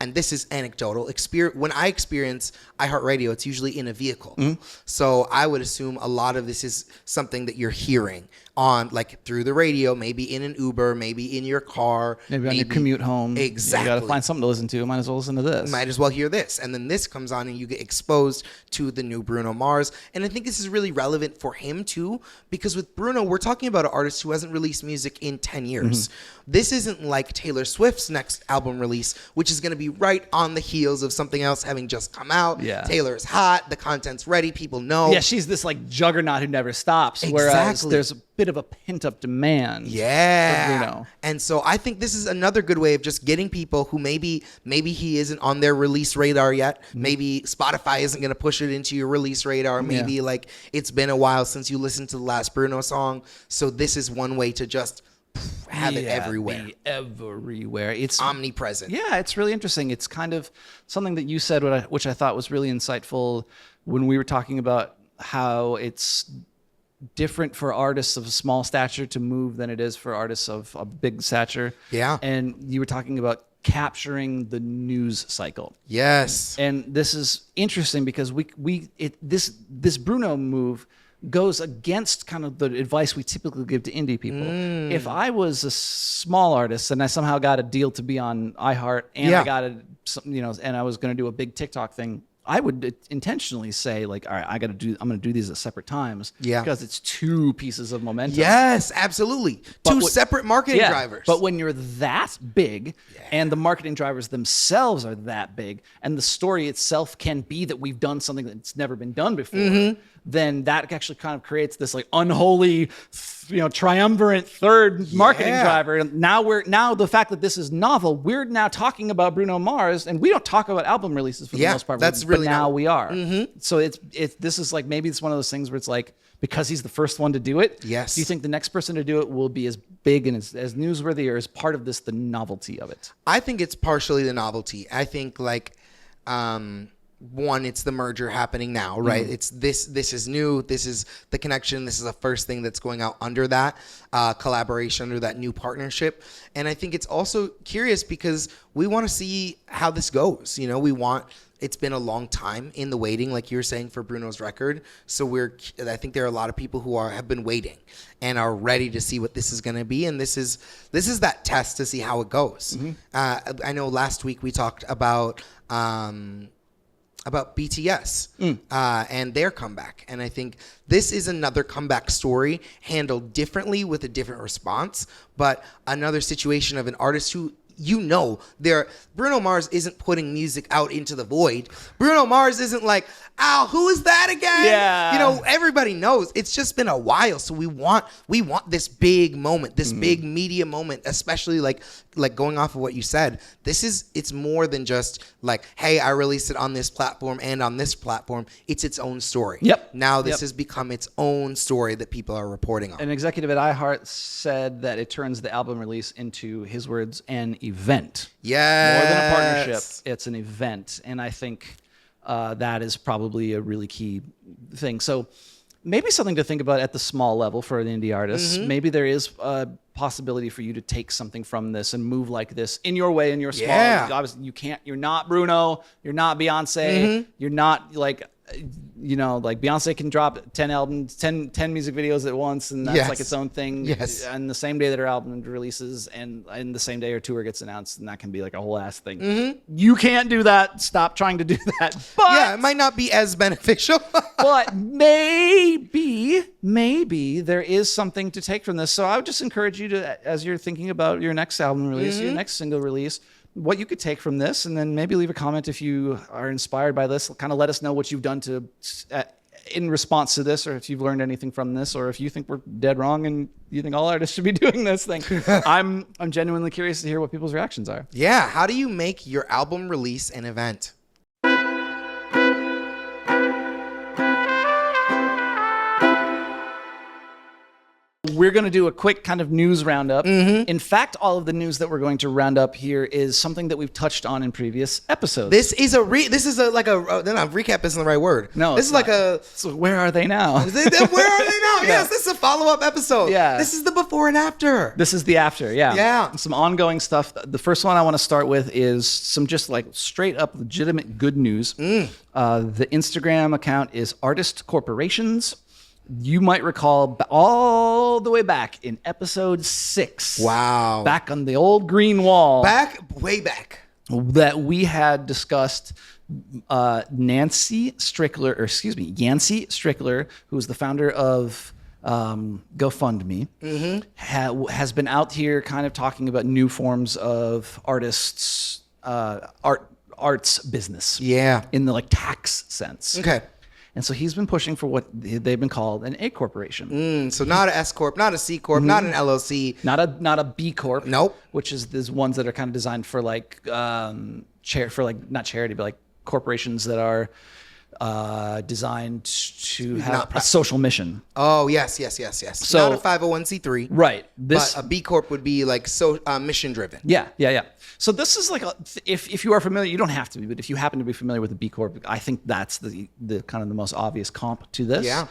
and this is anecdotal, when I experience iHeartRadio, it's usually in a vehicle. So I would assume a lot of this is something that you're hearing on, like, through the radio, maybe in an Uber, maybe in your car, maybe on your commute home. Exactly. You got to find something to listen to. Might as well listen to this. Might as well hear this. And then this comes on and you get exposed to the new Bruno Mars. And I think this is really relevant for him too, because with Bruno, we're talking about an artist who hasn't released music in 10 years. This isn't like Taylor Swift's next album release, which is going to be right on the heels of something else having just come out. Yeah. Taylor's hot. The content's ready. People know. Yeah, she's this like juggernaut who never stops. Exactly. Whereas there's a bit of a pent-up demand. Yeah. For Bruno. And so I think this is another good way of just getting people who maybe he isn't on their release radar yet. Maybe Spotify isn't going to push it into your release radar. Maybe like it's been a while since you listened to the last Bruno song. So this is one way to just have it everywhere. Be everywhere. It's omnipresent. Yeah, it's really interesting. It's kind of something that you said, which I thought was really insightful when we were talking about how it's different for artists of a small stature to move than it is for artists of a big stature. Yeah. And you were talking about capturing the news cycle. Yes. And this is interesting because this Bruno move goes against kind of the advice we typically give to indie people. If I was a small artist and I somehow got a deal to be on iHeart and I got and I was going to do a big TikTok thing, I would intentionally say, like, all right, I'm going to do these at separate times because it's two pieces of momentum. Yes, absolutely. Two separate marketing drivers. But when you're that big and the marketing drivers themselves are that big and the story itself can be that we've done something that's never been done before, then that actually kind of creates this like unholy, triumvirate third marketing driver. And now the fact that this is novel, we're now talking about Bruno Mars, and we don't talk about album releases for the most part. That's really now we are. So this is like, maybe it's one of those things where it's like, because he's the first one to do it. Yes. Do you think the next person to do it will be as big and as newsworthy, or is part of this the novelty of it? I think it's partially the novelty. I think like one, it's the merger happening now, right? It's this is new. This is the connection. This is the first thing that's going out under that collaboration, under that new partnership. And I think it's also curious because we want to see how this goes. You know, it's been a long time in the waiting, like you were saying, for Bruno's record. So I think there are a lot of people who have been waiting and are ready to see what this is going to be. And this is that test to see how it goes. I know last week we talked about BTS and their comeback. And I think this is another comeback story handled differently with a different response, but another situation of an artist who, Bruno Mars isn't putting music out into the void. Bruno Mars isn't like, "Ow, who is that again?" Yeah. You know, everybody knows. It's just been a while, so we want this big moment, this big media moment, especially like going off of what you said. It's more than just like, "Hey, I released it on this platform and on this platform." It's its own story. Yep. Now this has become its own story that people are reporting on. An executive at iHeart said that it turns the album release into, his words, an event. Yes. More than a partnership, it's an event. And I think that is probably a really key thing. So maybe something to think about at the small level for an indie artist. Maybe there is a possibility for you to take something from this and move like this in your way, in your small. Yeah. Obviously, you're not Bruno, you're not Beyonce, you're not like, you know, like Beyonce can drop 10 albums, 10 music videos at once, and that's like its own thing. Yes. And the same day that her album releases, and in the same day her tour gets announced, and that can be like a whole ass thing. You can't do that. Stop trying to do that. But Yeah, it might not be as beneficial. but maybe there is something to take from this. So I would just encourage you to, as you're thinking about your next album release, your next single release, what you could take from this, and then maybe leave a comment if you are inspired by this. Kind of let us know what you've done to in response to this, or if you've learned anything from this, or if you think we're dead wrong and you think all artists should be doing this thing. I'm genuinely curious to hear what people's reactions are. Yeah, how do you make your album release an event? We're going to do a quick kind of news roundup. In fact, all of the news that we're going to round up here is something that we've touched on in previous episodes. Recap isn't the right word. No, this is like a. So where are they now? Where are they now? Yes, this is a follow-up episode. Yeah. This is the before and after. This is the after, yeah. Yeah. Some ongoing stuff. The first one I want to start with is some just like straight up legitimate good news. The Instagram account is Artist Corporations. You might recall all the way back in episode 6. Wow. Back on the old green wall. Way back. That we had discussed Yancey Strickler, who is the founder of GoFundMe, has been out here kind of talking about new forms of artists, arts business. Yeah. In the like tax sense. Okay. And so he's been pushing for what they've been called an A corporation. So not an S corp, not a C corp, not an LLC, not a B corp. Nope. Which is these ones that are kind of designed for like not charity, but like corporations that are designed to have a social mission. Oh yes. So not a 501c3. Right. But a B corp would be like mission driven. Yeah. So this is like if you are familiar, you don't have to be, but if you happen to be familiar with the B Corp, I think that's the kind of the most obvious comp to this. Yeah.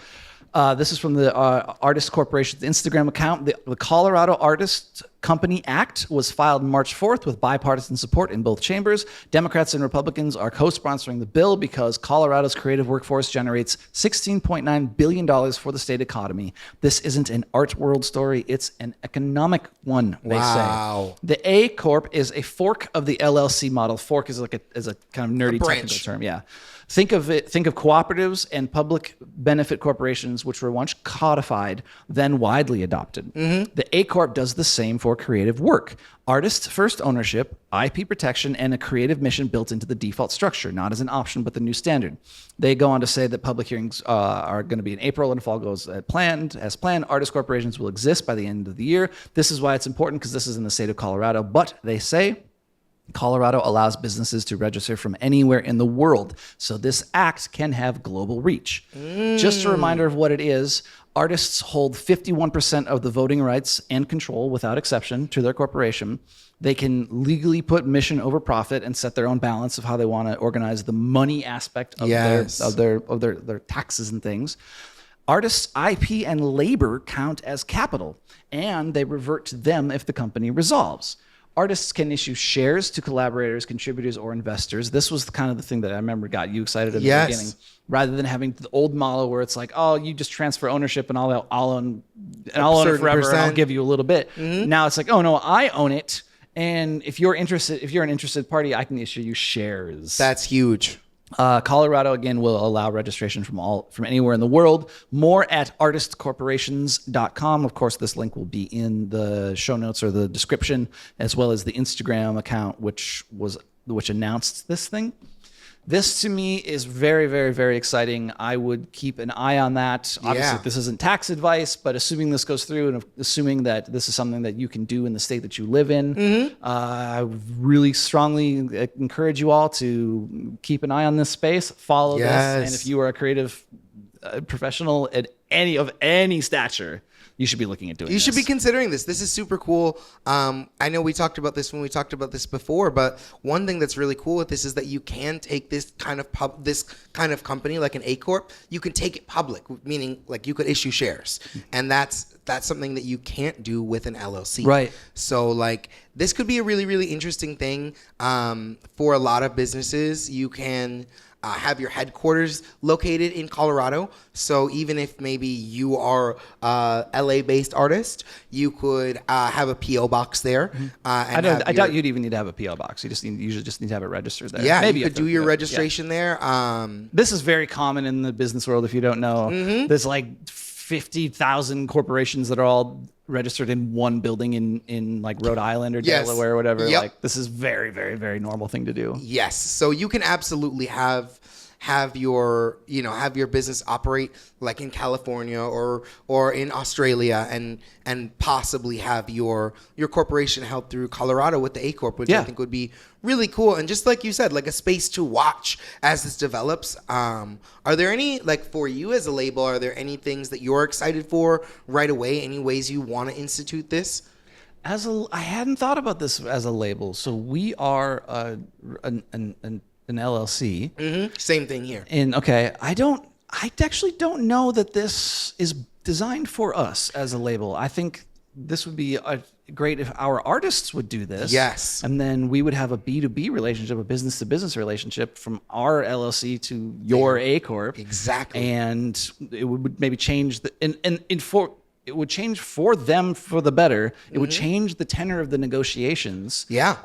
This is from the Artist Corporation's Instagram account. The Colorado Artists Company Act was filed March 4th with bipartisan support in both chambers. Democrats and Republicans are co-sponsoring the bill because Colorado's creative workforce generates $16.9 billion for the state economy. This isn't an art world story, it's an economic one, they say. The A Corp is a fork of the LLC model. Fork is like a kind of nerdy technical term, yeah. Think of cooperatives and public benefit corporations, which were once codified, then widely adopted. The A Corp does the same for creative work. Artist first ownership, IP protection, and a creative mission built into the default structure, not as an option, but the new standard. They go on to say that public hearings are going to be in April, and if all goes as planned, artist corporations will exist by the end of the year. This is why it's important, because this is in the state of Colorado. But they say Colorado allows businesses to register from anywhere in the world, so this act can have global reach. Just a reminder of what it is. Artists hold 51% of the voting rights and control, without exception, to their corporation. They can legally put mission over profit and set their own balance of how they want to organize the money aspect of their taxes and things. Artists' IP and labor count as capital, and they revert to them if the company resolves. Artists can issue shares to collaborators, contributors, or investors. This was kind of the thing that I remember got you excited at the beginning, rather than having the old model where it's like, oh, you just transfer ownership and I'll own it forever and I'll give you a little bit. Now it's like, oh no, I own it. And if you're an interested party, I can issue you shares. That's huge. Colorado, again, will allow registration from anywhere in the world. More at artistcorporations.com. Of course, this link will be in the show notes or the description, as well as the Instagram account, which announced this thing. This to me is very, very, very exciting. I would keep an eye on that. Obviously, this isn't tax advice, but assuming this goes through and assuming that this is something that you can do in the state that you live in, I really strongly encourage you all to keep an eye on this space, follow this, and if you are a creative professional at any stature, you should be looking at doing this. You should be considering this. This is super cool. I know we talked about this when we talked about this before, but one thing that's really cool with this is that you can take this kind of company like an A Corp, you can take it public, meaning like you could issue shares. And that's something that you can't do with an LLC. Right. So like this could be a really, really interesting thing for a lot of businesses. You can have your headquarters located in Colorado. So even if maybe you are a LA-based artist, you could have a PO box there. I doubt you'd even need to have a PO box. You usually just need to have it registered there. Yeah, maybe you could do your registration there. This is very common in the business world. If you don't know, there's like 50,000 corporations that are all registered in one building in like Rhode Island or Delaware or whatever. Like this is very, very, very normal thing to do. Yes. So you can absolutely have your business operate like in California or in Australia and possibly have your corporation help through Colorado with the A Corp, which I think would be really cool. And just like you said, like a space to watch as this develops. Are there any, like for you as a label, are there any things that you're excited for right away? Any ways you want to institute this? I hadn't thought about this as a label. So we are an LLC. Same thing here. And I actually don't know that this is designed for us as a label. I think this would be great if our artists would do this. Yes. And then we would have a B2B relationship, a business to business relationship from our LLC to your A Corp. Exactly. And it would maybe change it would change for them for the better. It would change the tenor of the negotiations. Yeah.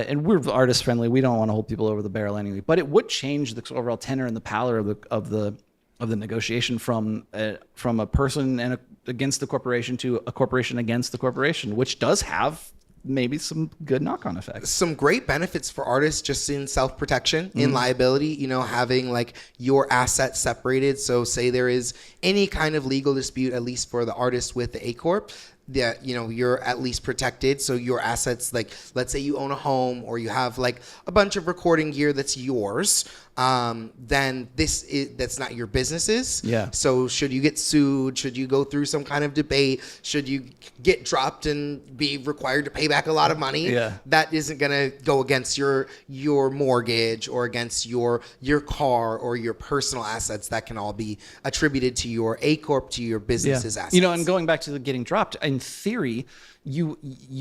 And we're artist friendly. We don't want to hold people over the barrel anyway. But it would change the overall tenor and the pallor of the negotiation from a person against the corporation to a corporation against the corporation, which does have maybe some good knock-on effects. Some great benefits for artists just in self-protection, in liability, having like your assets separated. So say there is any kind of legal dispute, at least for the artist with the A Corp, that you're at least protected. So your assets, like let's say you own a home or you have like a bunch of recording gear that's yours, then that's not your business's. Yeah. So should you get sued? Should you go through some kind of debate? Should you get dropped and be required to pay back a lot of money? Yeah. That isn't gonna go against your mortgage or against your car or your personal assets. That can all be attributed to your A Corp, to your business's assets. And going back to the getting dropped, in theory, you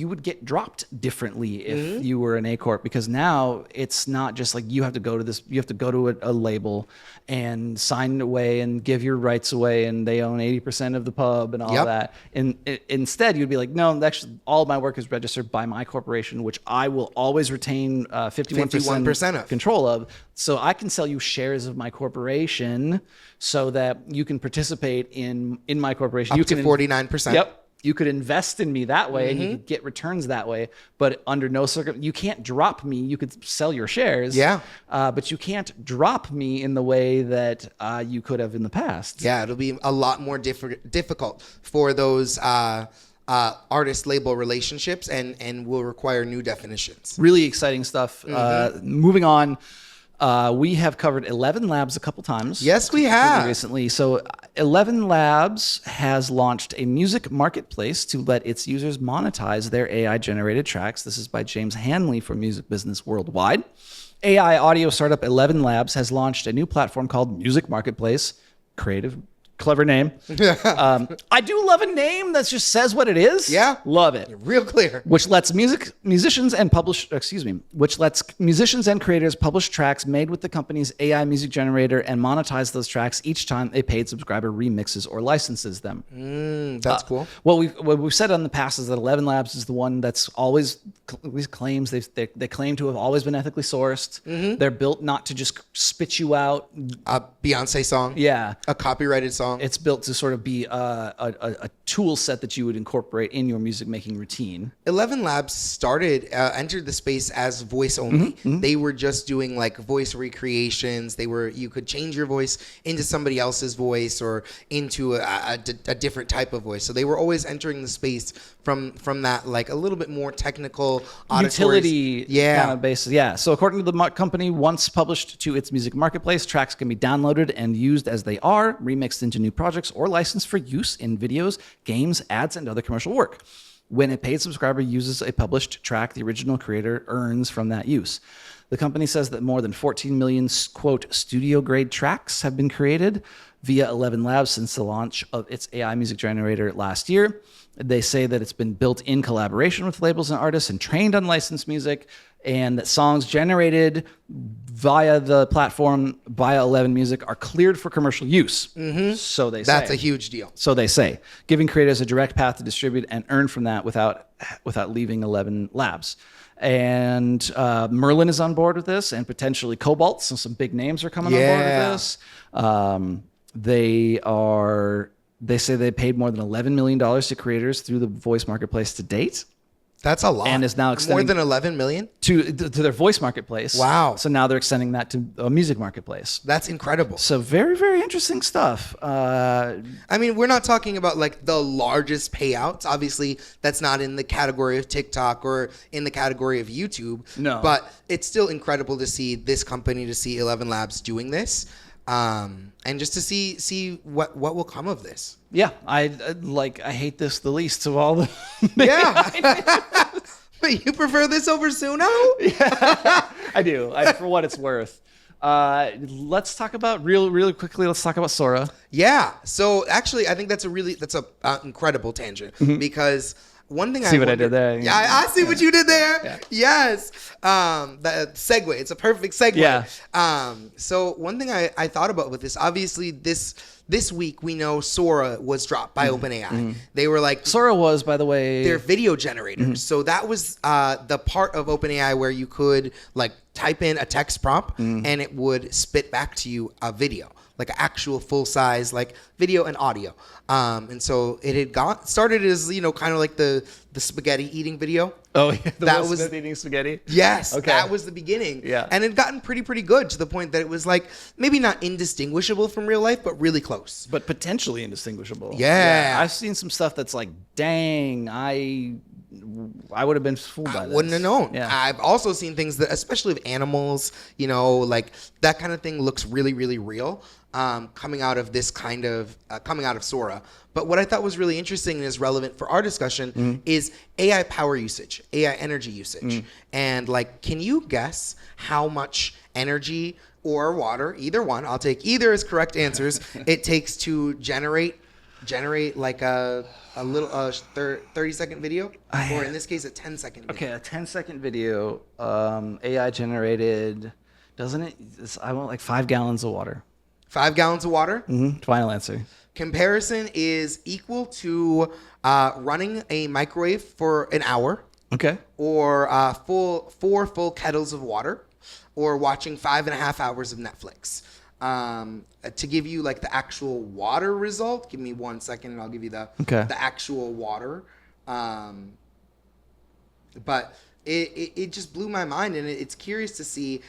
would get dropped differently if you were an A Corp, because now it's not just like you have to go to a label and sign away and give your rights away and they own 80% of the pub and all that. And instead you'd be like, no, actually all of my work is registered by my corporation, which I will always retain 51% of control of. So I can sell you shares of my corporation so that you can participate in my corporation. Up to 49%. Yep. You could invest in me that way and you could get returns that way, but under no circumstance, you can't drop me. You could sell your shares, but you can't drop me in the way that you could have in the past. Yeah, it'll be a lot more difficult for those artist label relationships and will require new definitions. Really exciting stuff. Moving on. We have covered 11 Labs a couple times. Yes, we have. Recently. So 11 Labs has launched a music marketplace to let its users monetize their AI-generated tracks. This is by James Hanley from Music Business Worldwide. AI audio startup 11 Labs has launched a new platform called Music Marketplace. Creative, clever name. I do love a name that just says what it is. Yeah. Love it. Real clear. Which lets musicians and creators publish tracks made with the company's AI music generator and monetize those tracks each time a paid subscriber remixes or licenses them. That's cool. What we've said in the past is that 11 Labs is the one that's always claims they claim to have always been ethically sourced. They're built not to just spit you out. A Beyonce song. Yeah. A copyrighted song. It's built to sort of be a tool set that you would incorporate in your music making routine. 11 Labs entered the space as voice only. They were just doing like voice recreations. You could change your voice into somebody else's voice or into a different type of voice. So they were always entering the space from that like a little bit more technical utility kind of basis. Yeah. So according to the company, once published to its music marketplace, tracks can be downloaded and used as they are, remixed into new projects, or licensed for use in videos, games, ads, and other commercial work. When a paid subscriber uses a published track, the original creator earns from that use. The company says that more than 14 million, quote, studio-grade tracks have been created via 11 Labs since the launch of its AI music generator last year. They say that it's been built in collaboration with labels and artists and trained on licensed music, and that songs generated via the platform via 11 Music are cleared for commercial use. So they say. That's a huge deal. So they say, giving creators a direct path to distribute and earn from that without leaving 11 Labs. And Merlin is on board with this, and potentially Cobalt. So some big names are coming on board with this. They say they paid more than $11 million to creators through the voice marketplace to date. That's a lot. And is now extending more than 11 million to their voice marketplace. Wow. So now they're extending that to a music marketplace. That's incredible. So very, very interesting stuff. I mean, we're not talking about like the largest payouts. Obviously, that's not in the category of TikTok or in the category of YouTube. No. But it's still incredible to see this company, to see 11 Labs doing this. And just to see what will come of this. Yeah, I hate this the least of all the. Yeah. But you prefer this over Suno? Yeah, I do. For what it's worth. Let's talk about really quickly. Let's talk about Sora. Yeah. So actually, I think that's a incredible tangent because. One thing I did there. Yeah, I see what you did there. Yeah. Yes. The segue. It's a perfect segue. Yeah. So one thing I thought about with this, obviously this week we know Sora was dropped by OpenAI. They were like Sora was, by the way, their video generators. So that was the part of OpenAI where you could like type in a text prompt and it would spit back to you a video. Like actual full size, like video and audio. And so it had started as, kind of like the spaghetti eating video. Oh, yeah. That Will was Smith eating spaghetti. Yes. Okay. That was the beginning. Yeah. And it had gotten pretty good to the point that it was like maybe not indistinguishable from real life, but really close. But potentially indistinguishable. Yeah. I've seen some stuff that's like, dang, I would have been fooled by this. Wouldn't have known. Yeah. I've also seen things that, especially with animals, like that kind of thing looks really, really real. Coming out of this kind of coming out of Sora. But what I thought was really interesting and is relevant for our discussion is AI power usage, AI energy usage. And like, can you guess how much energy or water, either one, I'll take either as correct answers, it takes to generate like a little 30-second video, or in this case a 10-second video. Okay, a 10-second video, AI generated, doesn't it? I want like 5 gallons of water. 5 gallons of water? Final answer. Comparison is equal to running a microwave for an hour. Okay. Or 4 full kettles of water, or watching 5.5 hours of Netflix. To give you like the actual water result, give me 1 second and I'll give you the actual water. But it just blew my mind, and it's curious to see.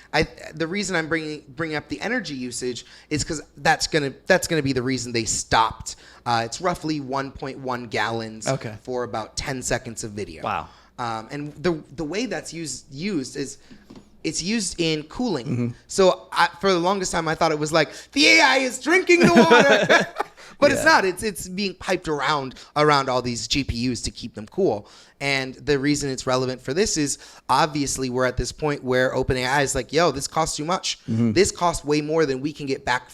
The reason I'm bringing up the energy usage is because that's gonna be the reason they stopped. It's roughly 1.1 gallons for about 10 seconds of video. Wow. And the way that's used is it's used in cooling. So for the longest time, I thought it was like the AI is drinking the water. But it's not. It's being piped around all these GPUs to keep them cool. And the reason it's relevant for this is obviously we're at this point where OpenAI is like, yo, this costs too much. This costs way more than we can get back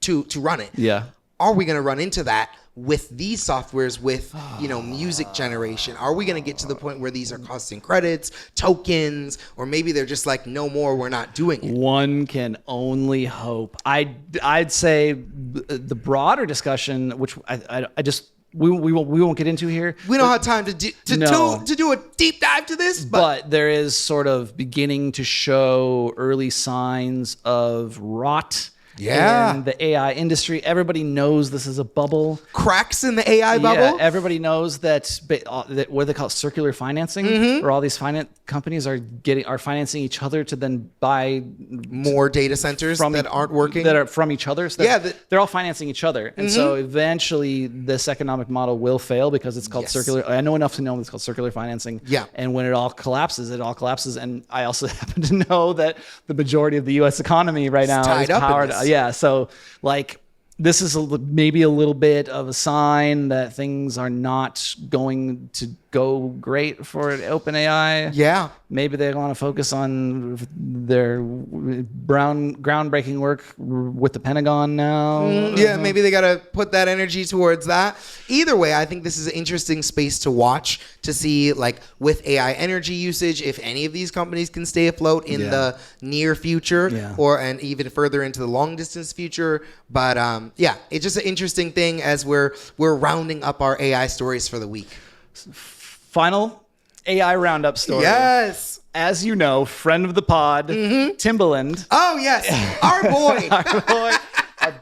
to run it. Yeah. Are we going to run into that with these softwares with, music generation? Are we going to get to the point where these are costing credits, tokens, or maybe they're just like, no more, we're not doing it? One can only hope. I'd say the broader discussion, which we won't get into here. We don't have time to do a deep dive to this, but there is sort of beginning to show early signs of rot. In the AI industry. Everybody knows this is a bubble. Cracks in the AI bubble? Yeah, everybody knows that what they call it, circular financing, where all these finance companies are financing each other to then buy more data centers that aren't working. That are from each other. So they're all financing each other. And so eventually this economic model will fail because it's called circular. I know enough to know it's called circular financing. Yeah. And when it all collapses, it all collapses. And I also happen to know that the majority of the U.S. economy right now is powered. Yeah, so like this is maybe a little bit of a sign that things are not going to go great for OpenAI. Yeah. Maybe they want to focus on their groundbreaking work with the Pentagon now. Yeah, maybe they got to put that energy towards that. Either way, I think this is an interesting space to watch to see, like, with AI energy usage, if any of these companies can stay afloat in the near future and even further into the long distance future. But it's just an interesting thing as we're rounding up our AI stories for the week. Final AI roundup story. Yes. As you know, friend of the pod, Timbaland. Oh, yes. Our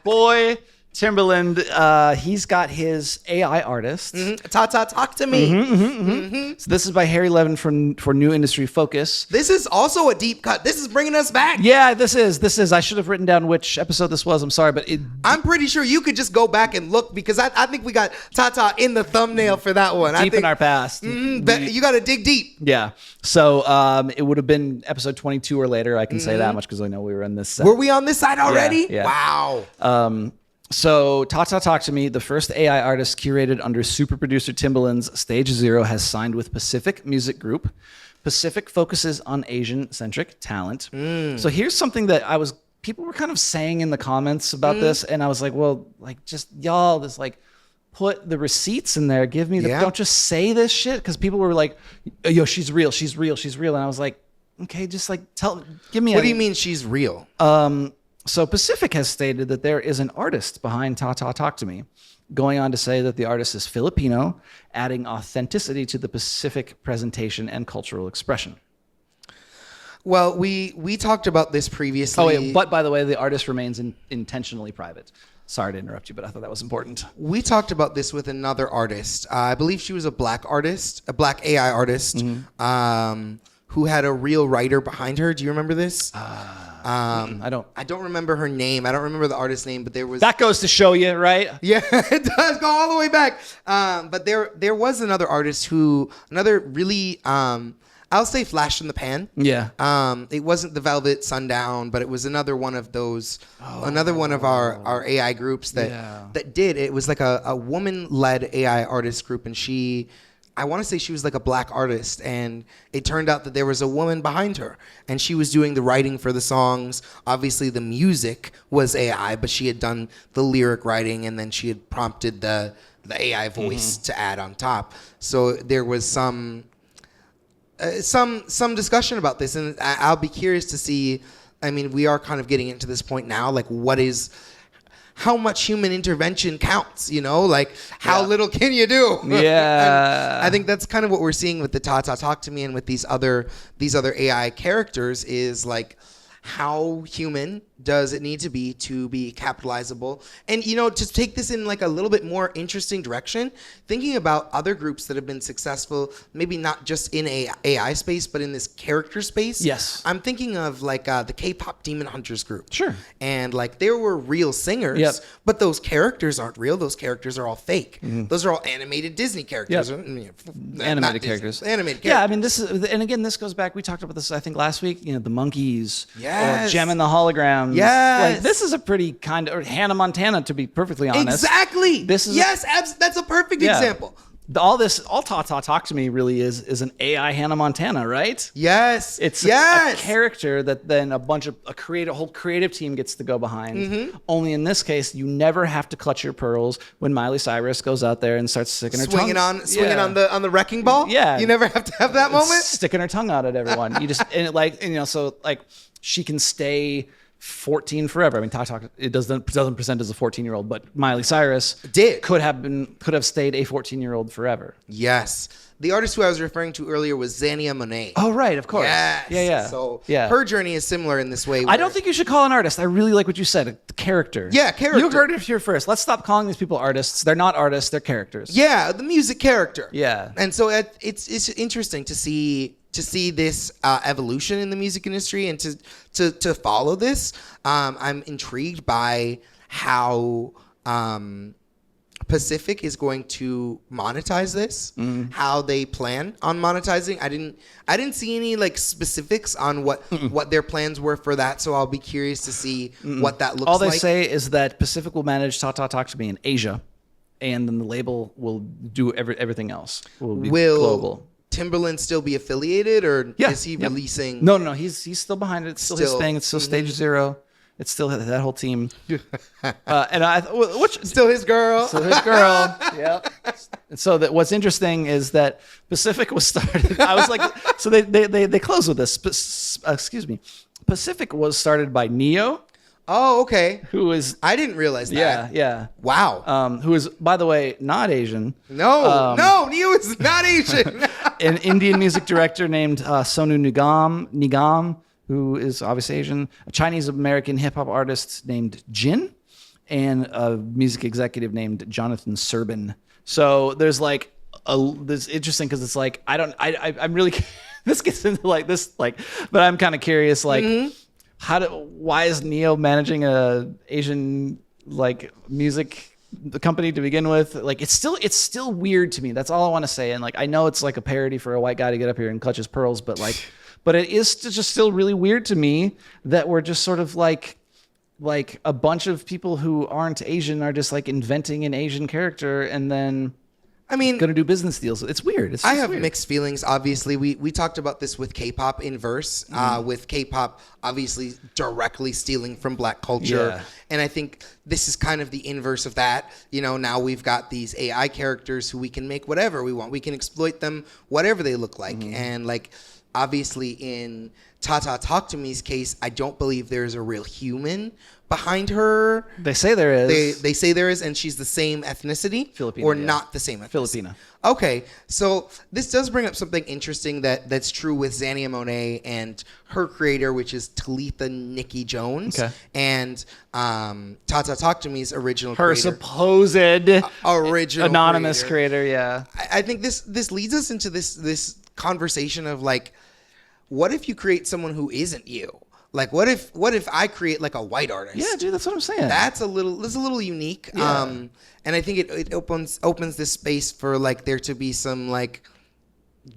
boy, Timbaland. He's got his AI artist. Tata, talk to me. So this is by Harry Levin for New Industry Focus. This is also a deep cut. This is bringing us back. Yeah, this is. I should have written down which episode this was. I'm sorry, but I'm pretty sure you could just go back and look because I think we got Tata in the thumbnail for that one. Deep in our past. But you got to dig deep. Yeah. So it would have been episode 22 or later. I can say that much because I know we were in this side. Were we on this side already? Yeah. Wow. So Tata Talk to Me, the first AI artist curated under super producer Timbaland's Stage Zero, has signed with Pacific Music Group. Pacific focuses on Asian-centric talent. So here's something that people were kind of saying in the comments about this, and I was like, well, like, just y'all, this like, put the receipts in there. Give me don't just say this shit, because people were like, yo, she's real, and I was like, okay, just like give me. What do you mean she's real? So Pacific has stated that there is an artist behind Tata Talk to Me, going on to say that the artist is Filipino, adding authenticity to the Pacific presentation and cultural expression. Well, we talked about this previously. Oh, yeah, but by the way, the artist remains intentionally private. Sorry to interrupt you, but I thought that was important. We talked about this with another artist. I believe she was a black AI artist, who had a real writer behind her. Do you remember this? I don't remember her name. I don't remember the artist's name, but there was... That goes to show you, right? Yeah, it does go all the way back. But there was another artist another really, I'll say flash in the pan. Yeah. It wasn't the Velvet Sundown, but it was another one of those, another one of our AI groups that did. It was like a woman-led AI artist group, and I want to say she was like a black artist, and it turned out that there was a woman behind her, and she was doing the writing for the songs. Obviously, the music was AI, but she had done the lyric writing, and then she had prompted the AI voice to add on top. So there was some discussion about this, and I'll be curious to see. I mean, we are kind of getting into this point now, like how much human intervention counts, like how little can you do? Yeah. I think that's kind of what we're seeing with the Tata Talk to Me and with these other AI characters is like, how human does it need to be capitalizable? And, you know, to take this in like a little bit more interesting direction, thinking about other groups that have been successful, maybe not just in AI space, but in this character space. Yes. I'm thinking of like the K-pop Demon Hunters group. Sure. And like there were real singers, Yep. but those characters aren't real. Those characters are all fake. Those are all animated Disney characters. Yep. Not Animated Disney, characters. Animated characters. Yeah, I mean, this is, and again, this goes back. We talked about this, I think, last week. You know, the Monkeys, Yes. or Gem and the Holograms. Yes. Like, this is a pretty kind of, or Hannah Montana, to be perfectly honest. Exactly. This is that's a perfect Yeah. example. All Talk to Me really is an AI Hannah Montana, right? Yes. It's yes. a character that then a whole creative team gets to go behind. Mm-hmm. Only in this case, you never have to clutch your pearls when Miley Cyrus goes out there and starts sticking her swinging tongue. on the wrecking ball. Yeah. You never have to have that moment. Sticking her tongue out at everyone. You just and it, like, and, you know, so like she can stay 14 forever. I mean, Talk it doesn't present as a 14-year-old, but Miley Cyrus could have stayed a 14-year-old forever. Yes. The artist who I was referring to earlier was Zania Monet. Oh, right, of course. Yes. Yeah. So yeah. her journey is similar in this way. I don't think you should call an artist. I really like what you said. The character. Yeah, character. You heard it here first. Let's stop calling these people artists. They're not artists. They're characters. Yeah, the music character. Yeah. And so it's interesting to see this evolution in the music industry and to follow this. I'm intrigued by how Pacific is going to monetize this, how they plan on monetizing. I didn't see any like specifics on what their plans were for that, so I'll be curious to see what that looks like. All they say is that Pacific will manage Talk to Me in Asia, and then the label will do everything else. Will be global. Timberland still be affiliated, or is he releasing? No. He's still behind it. It's still his thing. It's still Stage Zero. It's still that whole team. And still his girl. So his girl. Yep. And so that what's interesting is that Pacific was started. I was like, so they close with this. Excuse me. Pacific was started by Neo. Oh, okay. Who is? I didn't realize that. Yeah. Wow. Who is, by the way, not Asian. No, Neo is not Asian. An Indian music director named Sonu Nigam, who is obviously Asian. A Chinese American hip hop artist named Jin, and a music executive named Jonathan Serbin. So there's like this interesting because it's like I'm really this gets into like this like, but I'm kind of curious like. Why is Neo managing a Asian like music company to begin with? Like it's still weird to me. That's all I want to say. And like I know it's like a parody for a white guy to get up here and clutch his pearls, but it is just still really weird to me that we're just sort of like a bunch of people who aren't Asian are just like inventing an Asian character and then going to do business deals. It's weird. I have mixed feelings. Obviously, we talked about this with K-pop in verse, with K-pop obviously directly stealing from Black culture. Yeah. And I think this is kind of the inverse of that. You know, now we've got these AI characters who we can make whatever we want. We can exploit them, whatever they look like. And like, obviously in Talk to Me's case, I don't believe there's a real human behind her. They say there is. They say there is, and she's the same ethnicity, Filipina, or yeah. not the same ethnicity. Filipina. Okay, so this does bring up something interesting that's true with Zania Monet and her creator, which is Talitha Nikki Jones, Okay. and Talk to Me's original Her creator. supposed Original anonymous creator, yeah. I think this leads us into this conversation of like, what if you create someone who isn't you? Like, what if I create like a white artist? Yeah, dude, that's what I'm saying. That's a little unique. Yeah. And I think it opens this space for like there to be some like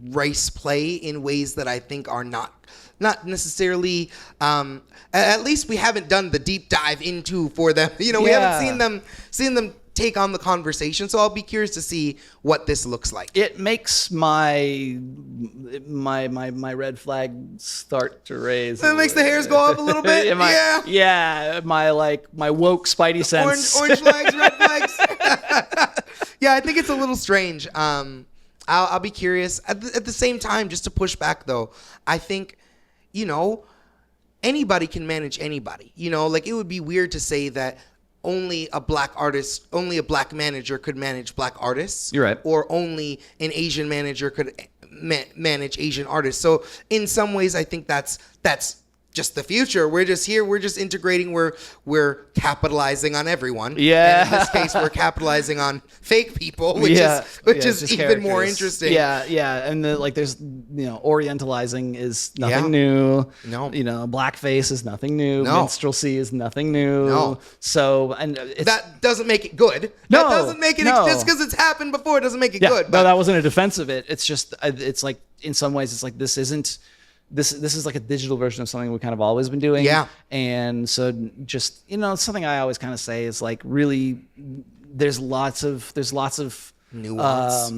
race play in ways that I think are not necessarily. At least we haven't done the deep dive into for them. You know, we haven't seen them take on the conversation. So I'll be curious to see what this looks like. It makes my red flag start to raise. It makes the hairs go up a little bit. Yeah, my woke spidey sense. Orange flags, red flags. Yeah, I think it's a little strange. I'll be curious. At the same time, just to push back though, I think, you know, anybody can manage anybody. You know, like it would be weird to say that only a black manager could manage black artists. You're right. Or only an Asian manager could manage Asian artists. So in some ways, I think that's just the future. We're just here. We're just integrating. We're capitalizing on everyone. Yeah. And in this case, we're capitalizing on fake people, which is just even more characters. interesting. Yeah. And there's, orientalizing is nothing Yeah. new. No. Blackface is nothing new. No. Minstrelsy is nothing new. No. So, and it's, That doesn't make it good. No, That doesn't make it no. just because it's happened before. It doesn't make it yeah, good. no, But that wasn't a defense of it. It's just, it's like, in some ways, it's like, this is like a digital version of something we've kind of always been doing. Yeah. And so just, something I always kind of say is like, really, there's lots of Nuance.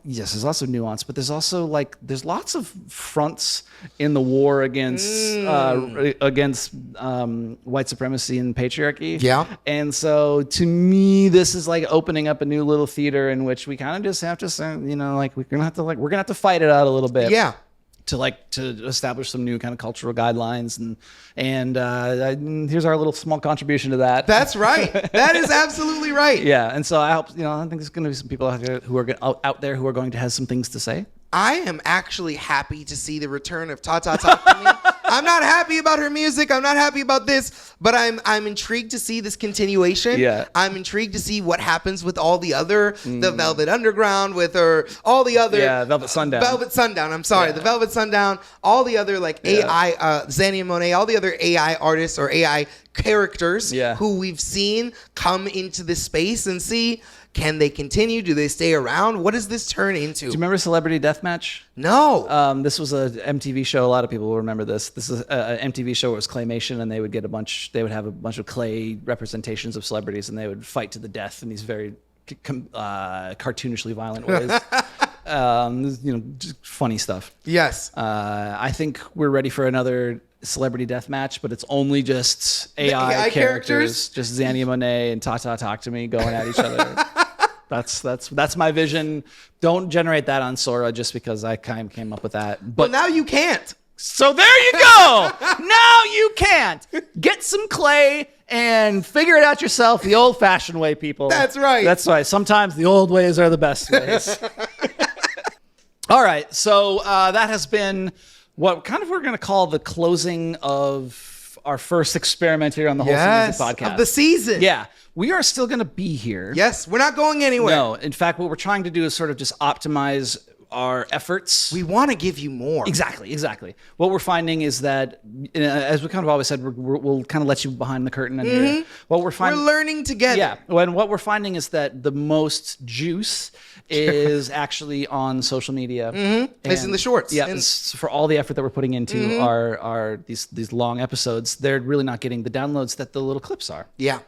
Yes, there's lots of nuance, but there's also there's lots of fronts in the war against white supremacy and patriarchy. Yeah. And so to me, this is like opening up a new little theater in which we kind of just have to say, we're gonna have to fight it out a little bit. yeah. To establish some new kind of cultural guidelines and here's our little small contribution to that. That's right. That is absolutely right. Yeah, and so I hope I think there's going to be some people out there who are going to have some things to say. I am actually happy to see the return of Ta Ta Talk to Me. I'm not happy about her music. I'm not happy about this, but I'm intrigued to see this continuation. Yeah. I'm intrigued to see what happens with all the other, the Velvet Underground, with her, all the other. Yeah, Velvet Sundown. Velvet Sundown. I'm sorry, the Velvet Sundown. All the other AI, Zania Monet, all the other AI artists or AI characters who we've seen come into this space and see. Can they continue? Do they stay around? What does this turn into? Do you remember Celebrity Deathmatch? No. This was a MTV show. A lot of people will remember this. This is an MTV show. It was claymation, and they would have a bunch of clay representations of celebrities, and they would fight to the death in these very cartoonishly violent ways. Just funny stuff. Yes. I think we're ready for another Celebrity Deathmatch, but it's only just AI characters? just Zania Monet and Ta Ta Talk to Me going at each other. That's my vision. Don't generate that on Sora just because I kind of came up with that. But now you can't. So there you go. Now you can't. Get some clay and figure it out yourself the old-fashioned way, people. That's right. That's right. Sometimes the old ways are the best ways. All right. So that has been what kind of we're going to call the closing of our first experiment here on the Wholesome Music Podcast. Of the season. Yeah. We are still going to be here. Yes, we're not going anywhere. No. In fact, what we're trying to do is sort of just optimize our efforts. We want to give you more. Exactly. What we're finding is that, as we kind of always said, we'll kind of let you behind the curtain. And what we're finding, we're learning together. Yeah. And what we're finding is that the most juice is actually on social media. It's in the shorts. Yeah. For all the effort that we're putting into our these long episodes, they're really not getting the downloads that the little clips are. Yeah.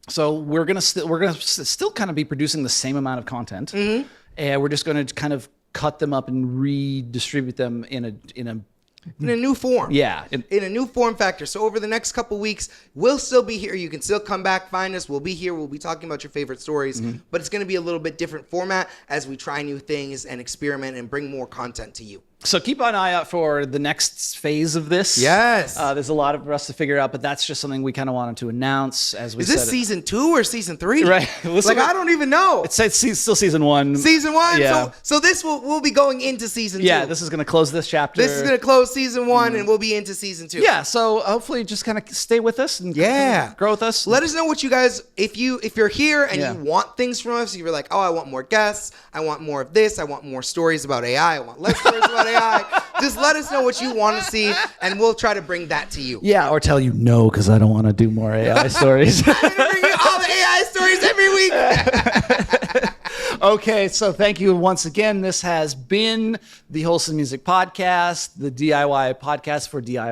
So we're gonna still kind of be producing the same amount of content, and we're just going to kind of cut them up and redistribute them in a new form. Yeah. In a new form factor. So over the next couple weeks, we'll still be here. You can still come back, find us. We'll be here. We'll be talking about your favorite stories. But it's going to be a little bit different format as we try new things and experiment and bring more content to you. So keep an eye out for the next phase of this. Yes. There's a lot for us to figure out, but that's just something we kind of wanted to announce as we said. Is this season 2 or season 3? Right. I don't even know. It's still season 1. Season 1? Yeah. So this we'll be going into season 2. Yeah, this is going to close this chapter. This is going to close season 1 and we'll be into season 2. Yeah, so hopefully just kind of stay with us and grow with us. Let us know what you guys, if you're here and you want things from us, you're like, oh, I want more guests, I want more of this, I want more stories about AI, I want less stories about AI. Just let us know what you want to see, and we'll try to bring that to you. Yeah, or tell you no, because I don't want to do more AI stories. I'm going to bring you all the AI stories every week. Okay, so thank you once again. This has been the Wholesome Music Podcast, the DIY podcast for DIY.